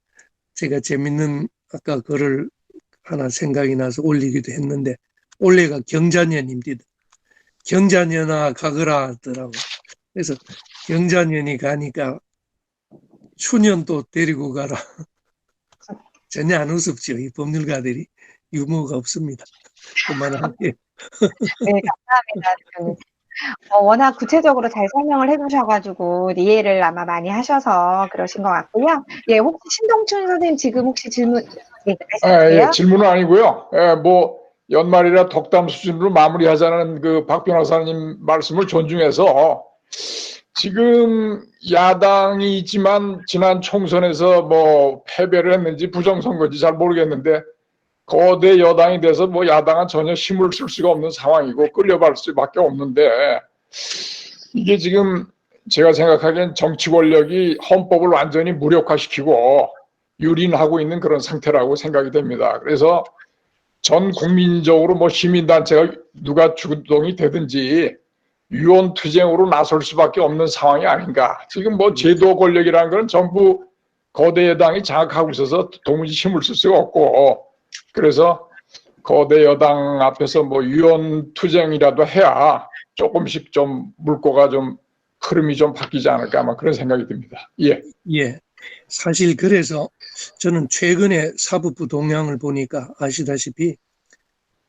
B: 제가 재밌는 아까 글을 하나 생각이 나서 올리기도 했는데 올해가 경자년입니다. 경자년아 가거라 하더라고. 그래서 경자년이 가니까 추년도 데리고 가라. 전혀 안 우습죠. 이 법률가들이 유머가 없습니다. 그만할게요.
A: 네, 감사합니다. 워낙 구체적으로 잘 설명을 해 주셔가지고 이해를 아마 많이 하셔서 그러신 것 같고요. 예, 혹시 신동춘 선생님 지금 혹시 질문, 네,
D: 예,
A: 말씀하세요?
D: 질문은 아니고요. 예, 뭐 연말이라 덕담 수준으로 마무리하자는 그 박 변호사님 말씀을 존중해서 지금 야당이 있지만 지난 총선에서 뭐 패배를 했는지 부정선거인지 잘 모르겠는데 거대 여당이 돼서 뭐 야당은 전혀 힘을 쓸 수가 없는 상황이고 끌려갈 수밖에 없는데 이게 지금 제가 생각하기엔 정치 권력이 헌법을 완전히 무력화시키고 유린하고 있는 그런 상태라고 생각이 됩니다. 그래서 전 국민적으로 뭐 시민단체가 누가 주동이 되든지 유언투쟁으로 나설 수밖에 없는 상황이 아닌가. 지금 뭐 제도 권력이라는 건 전부 거대 여당이 장악하고 있어서 도무지 힘을 쓸 수가 없고 그래서 거대 여당 앞에서 뭐 유언투쟁이라도 해야 조금씩 좀 물꼬가 좀 흐름이 좀 바뀌지 않을까 아마 그런 생각이 듭니다. 예.
B: 예. 사실 그래서 저는 최근에 사법부 동향을 보니까 아시다시피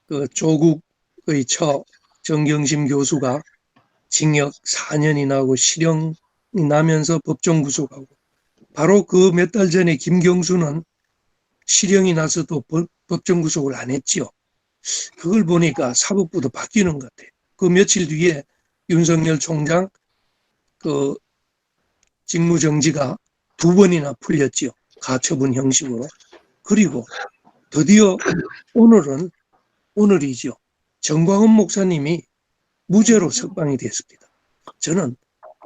B: 그 조국의 처 정경심 교수가 징역 4년이 나고 실형이 나면서 법정 구속하고 바로 그 몇 달 전에 김경수는 실형이 나서도 법정 구속을 안 했지요. 그걸 보니까 사법부도 바뀌는 것 같아요. 그 며칠 뒤에 윤석열 총장 그 직무정지가 2번이나 풀렸지요. 가처분 형식으로. 그리고 드디어 오늘이죠. 정광훈 목사님이 무죄로 석방이 됐습니다. 저는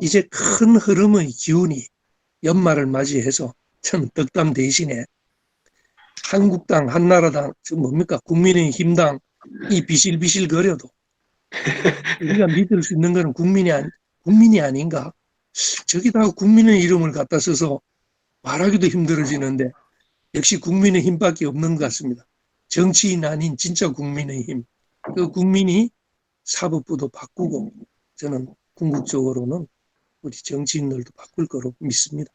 B: 이제 큰 흐름의 기운이 연말을 맞이해서 저는 덕담 대신에 한국당, 한나라당, 뭡니까? 국민의힘당 이 비실비실 거려도 우리가 믿을 수 있는 것은 국민이 아닌가? 저기다가 국민의 이름을 갖다 써서 말하기도 힘들어지는데 역시 국민의힘밖에 없는 것 같습니다. 정치인 아닌 진짜 국민의힘. 그 국민이 사법부도 바꾸고 저는 궁극적으로는 우리 정치인들도 바꿀 거로 믿습니다.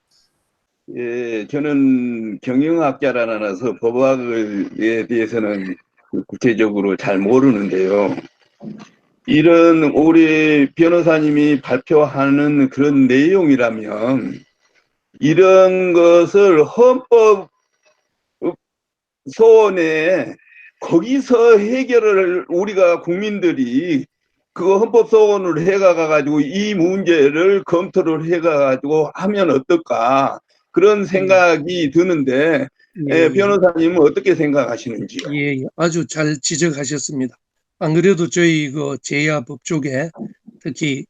E: 예, 저는 경영학자라서 법학에 대해서는 구체적으로 잘 모르는데요. 이런 우리 변호사님이 발표하는 그런 내용이라면 이런 것을 헌법 소원에 거기서 해결을 우리가 국민들이 그 헌법 소원을 해가가지고 이 문제를 검토를 해가지고 하면 어떨까 그런 생각이 드는데 변호사님은 어떻게 생각하시는지요?
B: 예, 아주 잘 지적하셨습니다. 안 그래도 저희 그 제야 법조계 특히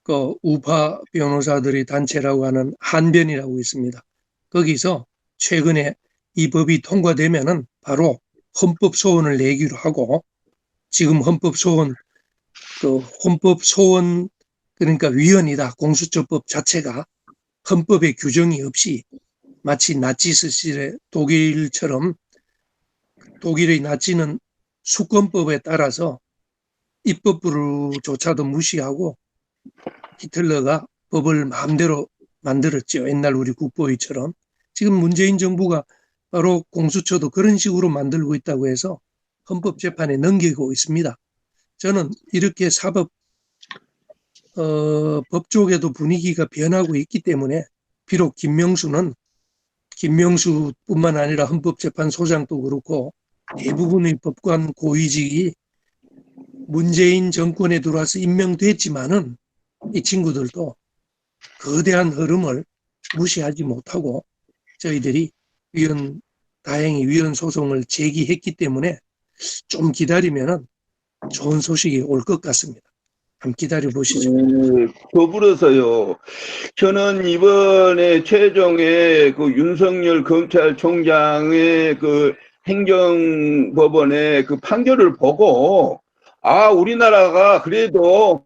B: 그 우파 변호사들의 단체라고 하는 한변이라고 있습니다. 거기서 최근에 이 법이 통과되면은 바로 헌법 소원을 내기로 하고 지금 헌법 소원 그러니까 위헌이다. 공수처법 자체가 헌법에 규정이 없이 마치 나치스 시대 독일처럼 독일의 나치는 수권법에 따라서 입법부조차도 무시하고 히틀러가 법을 마음대로 만들었죠. 옛날 우리 국보위처럼. 지금 문재인 정부가 바로 공수처도 그런 식으로 만들고 있다고 해서 헌법재판에 넘기고 있습니다. 저는 이렇게 법 쪽에도 분위기가 변하고 있기 때문에 비록 김명수뿐만 아니라 헌법재판소장도 그렇고 대부분의 법관 고위직이 문재인 정권에 들어와서 임명됐지만은 이 친구들도 거대한 흐름을 무시하지 못하고 저희들이 다행히 위헌 소송을 제기했기 때문에 좀 기다리면은 좋은 소식이 올 것 같습니다. 한번 기다려 보시죠.
E: 더불어서요. 저는 이번에 최종의 그 윤석열 검찰총장의 그 행정법원의 그 판결을 보고 우리나라가 그래도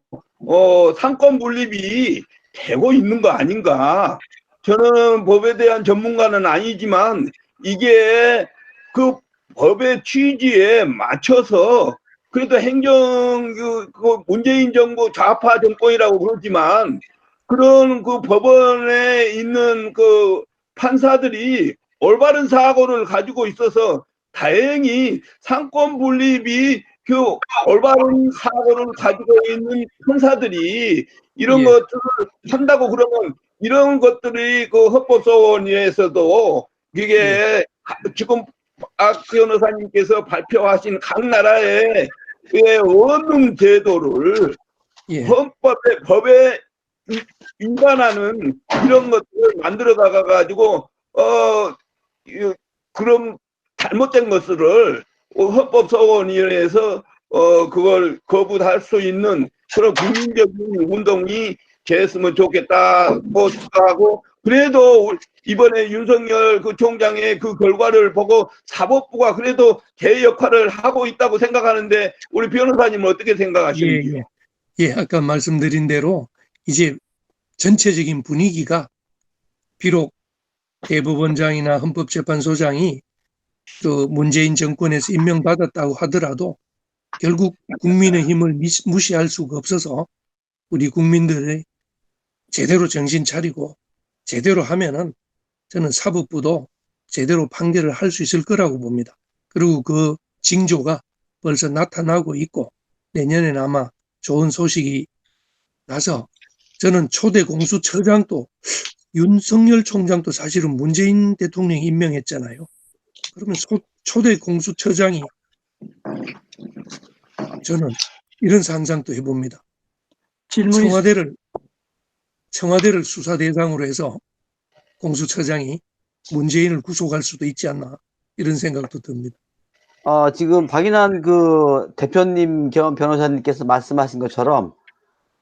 E: 상권 분립이 되고 있는 거 아닌가. 저는 법에 대한 전문가는 아니지만 이게 그 법의 취지에 맞춰서 그래도 그 문재인 정부 좌파 정권이라고 그러지만 그런 그 법원에 있는 그 판사들이 올바른 사고를 가지고 있어서 다행히 상권 분립이 그 올바른 사고를 가지고 있는 형사들이 이런
B: 예.
E: 것들을 한다고 그러면 이런 것들이 그 헌법소원위에서도 이게 지금 박 변호사님께서 발표하신 각 나라의 원룸 제도를
B: 예.
E: 법에 위반하는 이런 것들을 만들어 가지고 그런 잘못된 것들을 헌법소원위원회에서 그걸 거부할 수 있는 그런 국민적인 운동이 됐으면 좋겠다고 생각하고, 그래도 이번에 윤석열 그 총장의 그 결과를 보고 사법부가 그래도 제 역할을 하고 있다고 생각하는데 우리 변호사님은 어떻게 생각하시는지요?
B: 예, 아까 말씀드린 대로 이제 전체적인 분위기가 비록 대법원장이나 헌법재판소장이 그 문재인 정권에서 임명받았다고 하더라도 결국 국민의힘을 무시할 수가 없어서 우리 국민들이 제대로 정신 차리고 제대로 하면은 저는 사법부도 제대로 판결을 할 수 있을 거라고 봅니다. 그리고 그 징조가 벌써 나타나고 있고 내년에는 아마 좋은 소식이 나서, 저는 초대 공수처장도 윤석열 총장도 사실은 문재인 대통령이 임명했잖아요. 그러면 초대 공수처장이, 저는 이런 상상도 해봅니다. 청와대를 수사 대상으로 해서 공수처장이 문재인을 구속할 수도 있지 않나, 이런 생각도 듭니다.
F: 지금 박인환 그 대표님 겸 변호사님께서 말씀하신 것처럼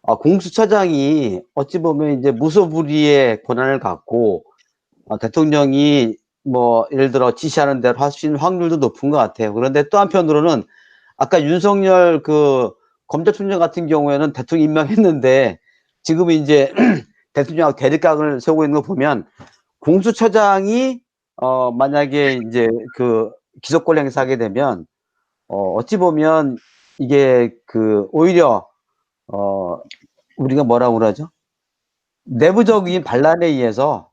F: 공수처장이 어찌 보면 이제 무소불위의 권한을 갖고 대통령이 뭐 예를 들어 지시하는 대로 할 수 있는 확률도 높은 것 같아요. 그런데 또 한편으로는 아까 윤석열 그 검찰총장 같은 경우에는 대통령 임명했는데 지금 이제 대통령하고 대립각을 세우고 있는 거 보면 공수처장이 만약에 이제 그 기소권 행사하게 되면 어찌 보면 이게 그 오히려 우리가 뭐라고 그러죠? 내부적인 반란에 의해서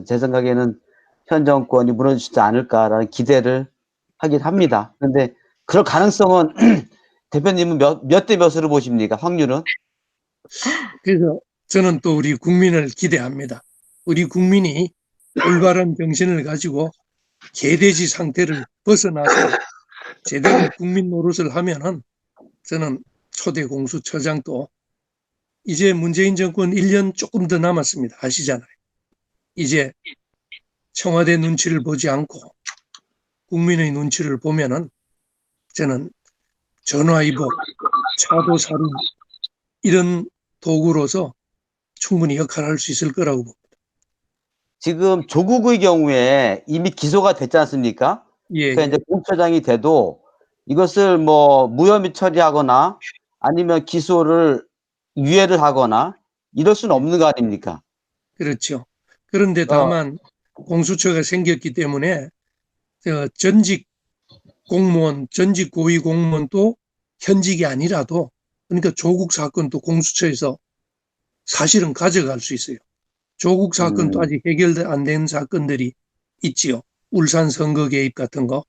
F: 제 생각에는 현 정권이 무너지지 않을까라는 기대를 하긴 합니다. 그런데 그럴 가능성은 대표님은 몇 대 몇으로 보십니까? 확률은?
B: 그래서 저는 또 우리 국민을 기대합니다. 우리 국민이 올바른 정신을 가지고 개돼지 상태를 벗어나서 제대로 국민 노릇을 하면은 저는 초대 공수처장도, 이제 문재인 정권 1년 조금 더 남았습니다. 아시잖아요. 이제 청와대 눈치를 보지 않고 국민의 눈치를 보면은 저는 전화위복, 차도살인 이런 도구로서 충분히 역할을 할 수 있을 거라고 봅니다.
F: 지금 조국의 경우에 이미 기소가 됐지 않습니까?
B: 예,
F: 그러니까 이제 공수처장이 돼도 이것을 뭐 무혐의 처리하거나 아니면 기소를 유예를 하거나 이럴 수는 없는 거 아닙니까?
B: 그렇죠. 그런데 다만 공수처가 생겼기 때문에 전직 공무원, 전직 고위 공무원도 현직이 아니라도, 그러니까 조국 사건도 공수처에서 사실은 가져갈 수 있어요. 조국 사건도 아직 해결 안 된 사건들이 있지요. 울산 선거 개입 같은 거.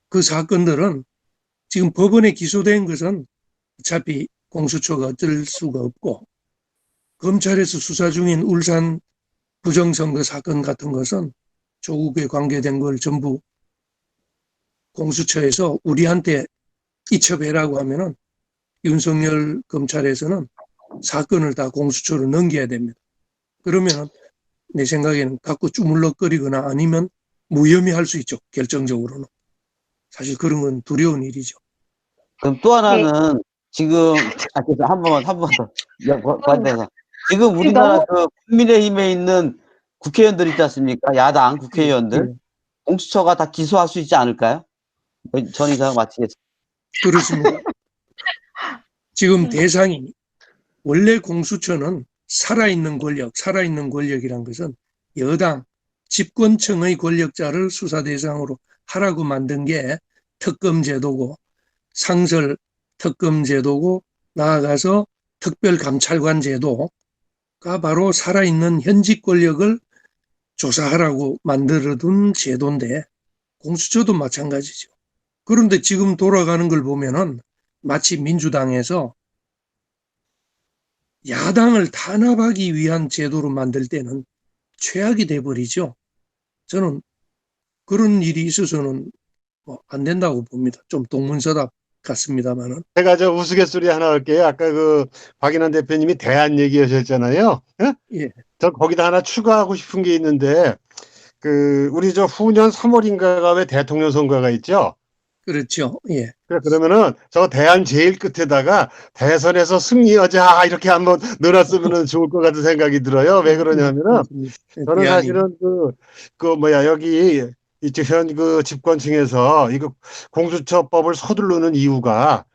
B: 그 사건들은 지금 법원에 기소된 것은 어차피 공수처가 어쩔 수가 없고, 검찰에서 수사 중인 울산 부정선거 사건 같은 것은 조국에 관계된 걸 전부 공수처에서 우리한테 이첩해라고 하면은 윤석열 검찰에서는 사건을 다 공수처로 넘겨야 됩니다. 그러면 내 생각에는 자꾸 주물럭거리거나 아니면 무혐의 할 수 있죠. 결정적으로는. 사실 그런 건 두려운 일이죠.
F: 그럼 또 하나는 지금 한 번만 더 관대해서 지금 우리나라 그 국민의힘에 있는 국회의원들 있지 않습니까? 야당 국회의원들 공수처가 다 기소할 수 있지 않을까요? 전 이상 마치겠습니다.
B: 그렇습니다. 지금 대상이, 원래 공수처는 살아있는 권력이란 것은 여당 집권층의 권력자를 수사 대상으로 하라고 만든 게 특검제도고, 상설 특검제도고, 나아가서 특별감찰관 제도가 바로 살아있는 현직 권력을 조사하라고 만들어둔 제도인데, 공수처도 마찬가지죠. 그런데 지금 돌아가는 걸 보면은 마치 민주당에서 야당을 탄압하기 위한 제도로 만들 때는 최악이 돼버리죠. 저는 그런 일이 있어서는 안 된다고 봅니다. 좀 동문서답 같습니다만은.
G: 제가 저 우스갯소리 하나 할게요. 아까 그 박인환 대표님이 대안 얘기하셨잖아요. 예?
B: 예,
G: 저 거기다 하나 추가하고 싶은 게 있는데 그 우리 저 후년 3월인가가 왜 대통령 선거가 있죠?
B: 그렇죠. 예.
G: 그러면은 저 대안 제일 끝에다가 대선에서 승리하자 이렇게 한번 넣어놨으면 좋을 것 같은 생각이 들어요. 왜 그러냐면은 저는
B: 대안이.
G: 사실은 여기 이쪽 현 그 집권층에서 이거 공수처법을 서두르는 이유가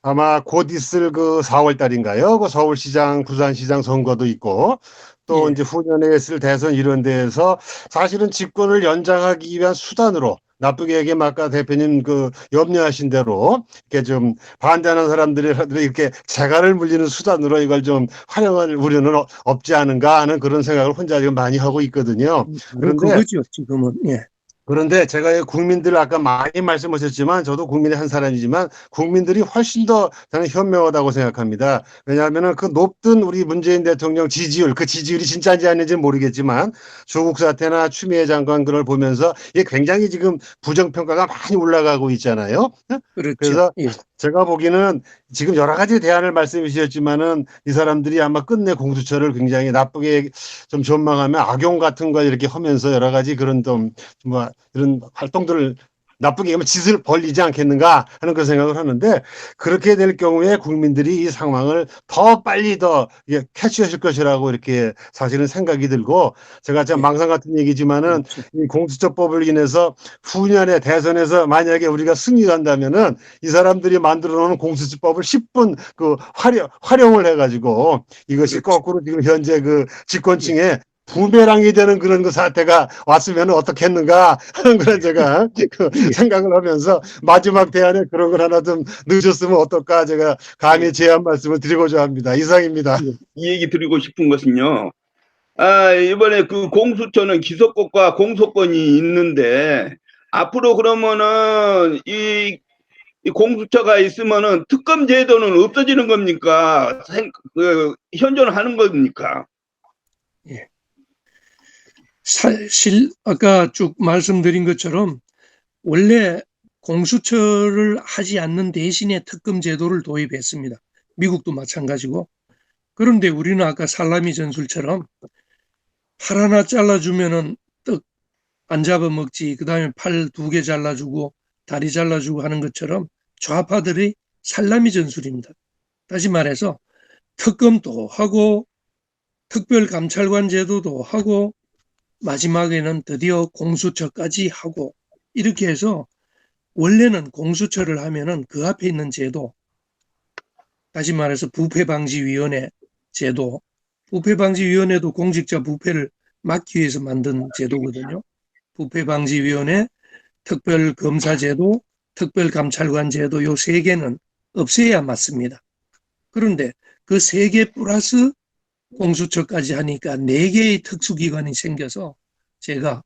G: 아마 곧 있을 그 4월 달인가요? 그 서울시장, 부산시장 선거도 있고 또
B: 예.
G: 이제 후년에 있을 대선 이런 데에서 사실은 집권을 연장하기 위한 수단으로 나쁘게 얘기하면 아까 대표님 그 염려하신 대로 이렇게 좀 반대하는 사람들이 이렇게 재갈을 물리는 수단으로 이걸 좀 활용할 우려는 없지 않은가 하는 그런 생각을 혼자 지금 많이 하고 있거든요. 그런데
B: 그거죠, 지금은. 예.
G: 그런데 제가 국민들 아까 많이 말씀하셨지만 저도 국민의 한 사람이지만 국민들이 훨씬 더 저는 현명하다고 생각합니다. 왜냐하면 그 높던 우리 문재인 대통령 지지율, 그 지지율이 진짜인지 아닌지 모르겠지만 조국 사태나 추미애 장관 그걸 보면서 이게 굉장히 지금 부정평가가 많이 올라가고 있잖아요.
B: 그렇죠.
G: 그래서
B: 예.
G: 제가 보기에는 지금 여러 가지 대안을 말씀해 주셨지만은 이 사람들이 아마 끝내 공수처를 굉장히 나쁘게 좀 전망하면 악용 같은 거 이렇게 하면서 여러 가지 그런 이런 활동들을 나쁘게 하면 짓을 벌리지 않겠는가 하는 그 생각을 하는데 그렇게 될 경우에 국민들이 이 상황을 더 빨리 더 캐치하실 것이라고 이렇게 사실은 생각이 들고 제가 참
B: 예.
G: 망상 같은 얘기지만은
B: 그렇죠.
G: 이 공수처법을 인해서 후년에 대선에서 만약에 우리가 승리한다면은 이 사람들이 만들어 놓은 공수처법을 10분 그 활용을 해가지고 이것이
B: 그렇죠.
G: 거꾸로 지금 현재 그 집권층에 부메랑이 되는 그런 그 사태가 왔으면 어떻겠는가 하는 그런 제가 그 생각을 하면서 마지막 대안에 그런 걸 하나 좀 넣으셨으면 어떨까 제가 감히 제안 말씀을 드리고자 합니다. 이상입니다.
E: 이 얘기 드리고 싶은 것은요. 이번에 그 공수처는 기소권과 공소권이 있는데 앞으로 그러면은 이 공수처가 있으면은 특검 제도는 없어지는 겁니까? 현존하는 겁니까?
B: 예. 사실 아까 쭉 말씀드린 것처럼 원래 공수처를 하지 않는 대신에 특검 제도를 도입했습니다. 미국도 마찬가지고. 그런데 우리는 아까 살라미 전술처럼 팔 하나 잘라주면은 떡 안 잡아먹지. 그 다음에 팔 2개 잘라주고 다리 잘라주고 하는 것처럼 좌파들의 살라미 전술입니다. 다시 말해서 특검도 하고 특별감찰관 제도도 하고 마지막에는 드디어 공수처까지 하고 이렇게 해서 원래는 공수처를 하면은 그 앞에 있는 제도, 다시 말해서 부패방지위원회 제도, 부패방지위원회도 공직자 부패를 막기 위해서 만든 제도거든요. 부패방지위원회, 특별검사제도, 특별감찰관 제도 요 3개는 없애야 맞습니다. 그런데 그 3개 플러스 공수처까지 하니까 4개의 특수기관이 생겨서 제가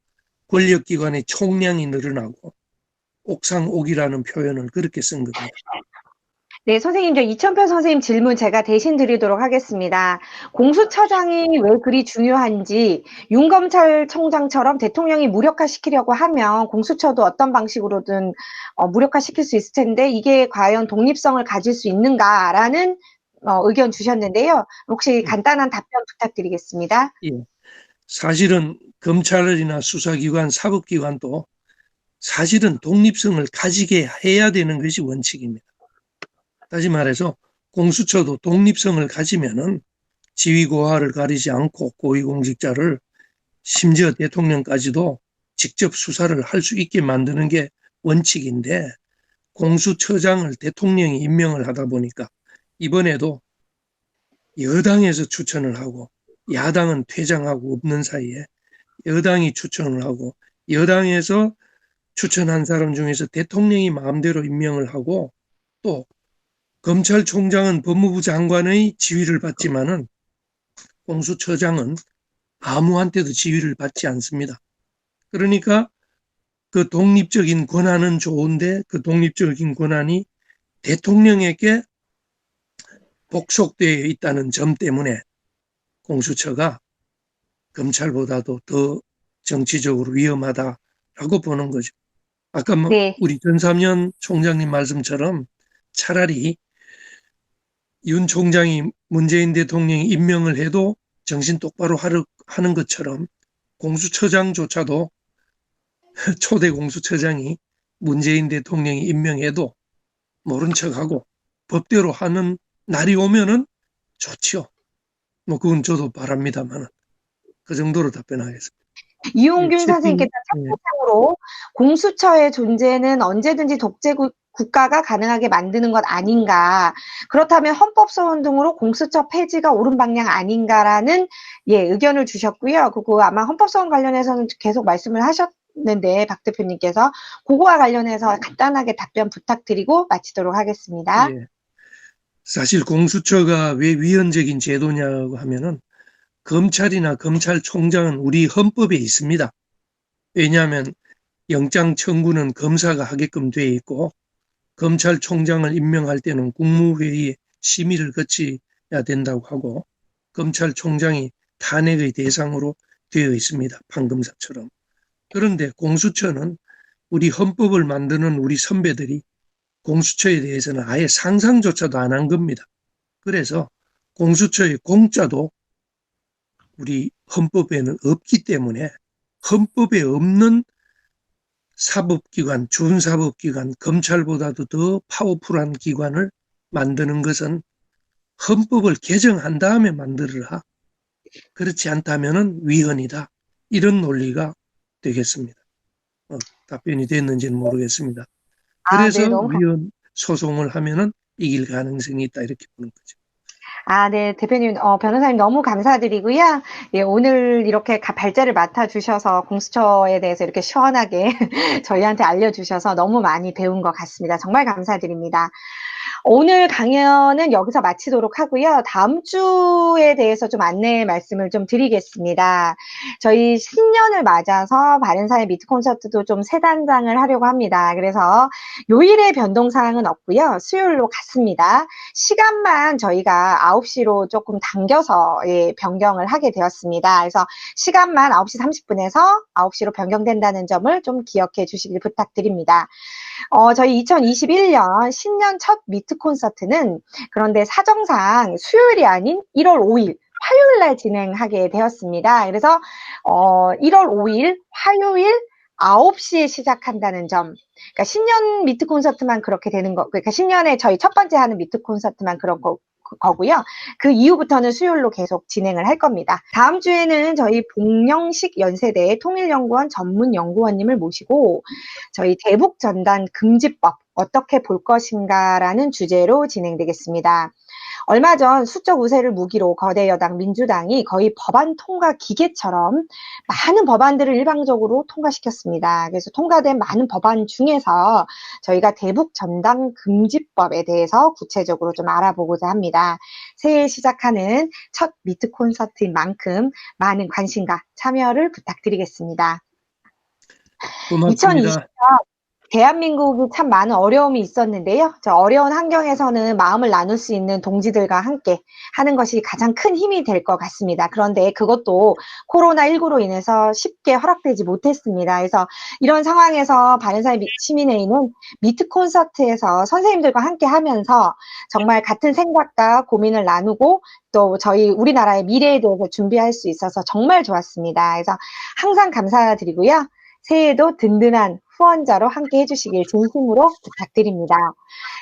B: 권력기관의 총량이 늘어나고 옥상옥이라는 표현을 그렇게 쓴 겁니다.
A: 네, 선생님, 저 이천표 선생님 질문 제가 대신 드리도록 하겠습니다. 공수처장이 왜 그리 중요한지 윤검찰청장처럼 대통령이 무력화시키려고 하면 공수처도 어떤 방식으로든 무력화시킬 수 있을 텐데 이게 과연 독립성을 가질 수 있는가라는 의견 주셨는데요. 혹시 간단한 답변 부탁드리겠습니다.
B: 예. 사실은 검찰이나 수사기관, 사법기관도 사실은 독립성을 가지게 해야 되는 것이 원칙입니다. 다시 말해서 공수처도 독립성을 가지면은 지위고하를 가리지 않고 고위공직자를 심지어 대통령까지도 직접 수사를 할 수 있게 만드는 게 원칙인데 공수처장을 대통령이 임명을 하다 보니까 이번에도 여당에서 추천을 하고 야당은 퇴장하고 없는 사이에 여당이 추천을 하고 여당에서 추천한 사람 중에서 대통령이 마음대로 임명을 하고 또 검찰총장은 법무부 장관의 지위를 받지만은 공수처장은 아무한테도 지위를 받지 않습니다. 그러니까 그 독립적인 권한은 좋은데 그 독립적인 권한이 대통령에게 복속되어 있다는 점 때문에 공수처가 검찰보다도 더 정치적으로 위험하다라고 보는 거죠. 아까 뭐
A: 네.
B: 우리 전삼현 총장님 말씀처럼 차라리 윤 총장이 문재인 대통령이 임명을 해도 정신 똑바로 하는 것처럼 공수처장조차도 초대 공수처장이 문재인 대통령이 임명해도 모른 척하고 법대로 하는 날이 오면은 좋지요. 뭐 그건 저도 바랍니다만 그 정도로 답변하겠습니다.
A: 이용균
B: 채팅,
A: 선생님께서 첫번째로 공수처의 존재는 언제든지 독재 국가가 가능하게 만드는 것 아닌가. 그렇다면 헌법소원 등으로 공수처 폐지가 옳은 방향 아닌가라는 의견을 주셨고요. 그거 아마 헌법소원 관련해서는 계속 말씀을 하셨는데 박 대표님께서 그거와 관련해서 간단하게 답변 부탁드리고 마치도록 하겠습니다.
B: 예. 사실 공수처가 왜 위헌적인 제도냐고 하면은 검찰이나 검찰총장은 우리 헌법에 있습니다. 왜냐하면 영장 청구는 검사가 하게끔 되어 있고 검찰총장을 임명할 때는 국무회의의 심의를 거쳐야 된다고 하고 검찰총장이 탄핵의 대상으로 되어 있습니다. 판검사처럼. 그런데 공수처는 우리 헌법을 만드는 우리 선배들이 공수처에 대해서는 아예 상상조차도 안 한 겁니다. 그래서 공수처의 공짜도 우리 헌법에는 없기 때문에 헌법에 없는 사법기관, 준사법기관, 검찰보다도 더 파워풀한 기관을 만드는 것은 헌법을 개정한 다음에 만들어라. 그렇지 않다면 위헌이다. 이런 논리가 되겠습니다. 답변이 됐는지는 모르겠습니다. 그래서
A: 네, 너무
B: 위헌 소송을 하면은 이길 가능성이 있다. 이렇게 보는 거죠.
A: 네, 대표님, 변호사님 너무 감사드리고요. 예, 오늘 이렇게 발제를 맡아주셔서 공수처에 대해서 이렇게 시원하게 저희한테 알려주셔서 너무 많이 배운 것 같습니다. 정말 감사드립니다. 오늘 강연은 여기서 마치도록 하고요. 다음 주에 대해서 좀 안내 말씀을 좀 드리겠습니다. 저희 신년을 맞아서 바른사회 미트 콘서트도 좀 새 단장을 하려고 합니다. 그래서 요일의 변동사항은 없고요. 수요일로 갔습니다. 시간만 저희가 9시로 조금 당겨서 변경을 하게 되었습니다. 그래서 시간만 9시 30분에서 9시로 변경된다는 점을 좀 기억해 주시길 부탁드립니다. 저희 2021년 신년 첫 미트 콘서트는 그런데 사정상 수요일이 아닌 1월 5일 화요일 날 진행하게 되었습니다. 그래서 1월 5일 화요일 9시에 시작한다는 점. 그러니까 신년 미트 콘서트만 그렇게 되는 거. 그러니까 신년에 저희 첫 번째 하는 미트 콘서트만 그런 거고요. 그 이후부터는 수요일로 계속 진행을 할 겁니다. 다음 주에는 저희 봉영식 연세대 통일연구원 전문연구원님을 모시고 저희 대북전단 금지법 어떻게 볼 것인가라는 주제로 진행되겠습니다. 얼마 전 수적 우세를 무기로 거대 여당 민주당이 거의 법안 통과 기계처럼 많은 법안들을 일방적으로 통과시켰습니다. 그래서 통과된 많은 법안 중에서 저희가 대북 전당 금지법에 대해서 구체적으로 좀 알아보고자 합니다. 새해 시작하는 첫 미트 콘서트인 만큼 많은 관심과 참여를 부탁드리겠습니다.
B: 고맙습니다.
A: 2020년 대한민국이 참 많은 어려움이 있었는데요. 저 어려운 환경에서는 마음을 나눌 수 있는 동지들과 함께 하는 것이 가장 큰 힘이 될 것 같습니다. 그런데 그것도 코로나19로 인해서 쉽게 허락되지 못했습니다. 그래서 이런 상황에서 바른사회 시민회의는 미트 콘서트에서 선생님들과 함께 하면서 정말 같은 생각과 고민을 나누고 또 저희 우리나라의 미래에 대해서 준비할 수 있어서 정말 좋았습니다. 그래서 항상 감사드리고요. 새해에도 든든한 후원자로 함께 해주시길 진심으로 부탁드립니다.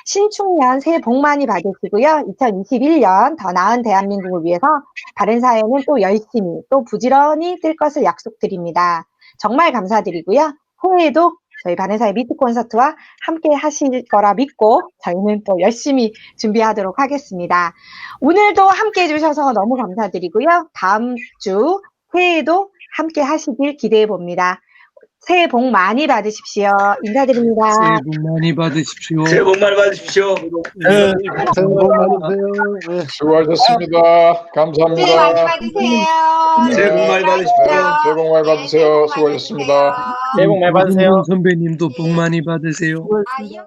A: 신축년 새해 복 많이 받으시고요. 2021년 더 나은 대한민국을 위해서 바른사회는 또 열심히 또 부지런히 뛸 것을 약속드립니다. 정말 감사드리고요. 새해에도 저희 바른사회 미트 콘서트와 함께 하실 거라 믿고 저희는 또 열심히 준비하도록 하겠습니다. 오늘도 함께 해주셔서 너무 감사드리고요. 다음 주 새해에도 함께 하시길 기대해 봅니다. 새해 복 많이 받으십시오. 인사드립니다.
B: 새해 복 많이 받으십시오.
C: 새해 복 많이 받으십시오.
G: 네, 새해 복 많이 받으세요. 네.
D: 수고하셨습니다. 감사합니다.
H: 새해 많이 받으세요.
C: 새해 복 많이 받으십시오.
D: 새해 복 많이 받으세요. 수고하셨습니다.
I: 새해 복 많이 받으세요.
B: 선배님도 복 많이 받으세요.
H: 아, 이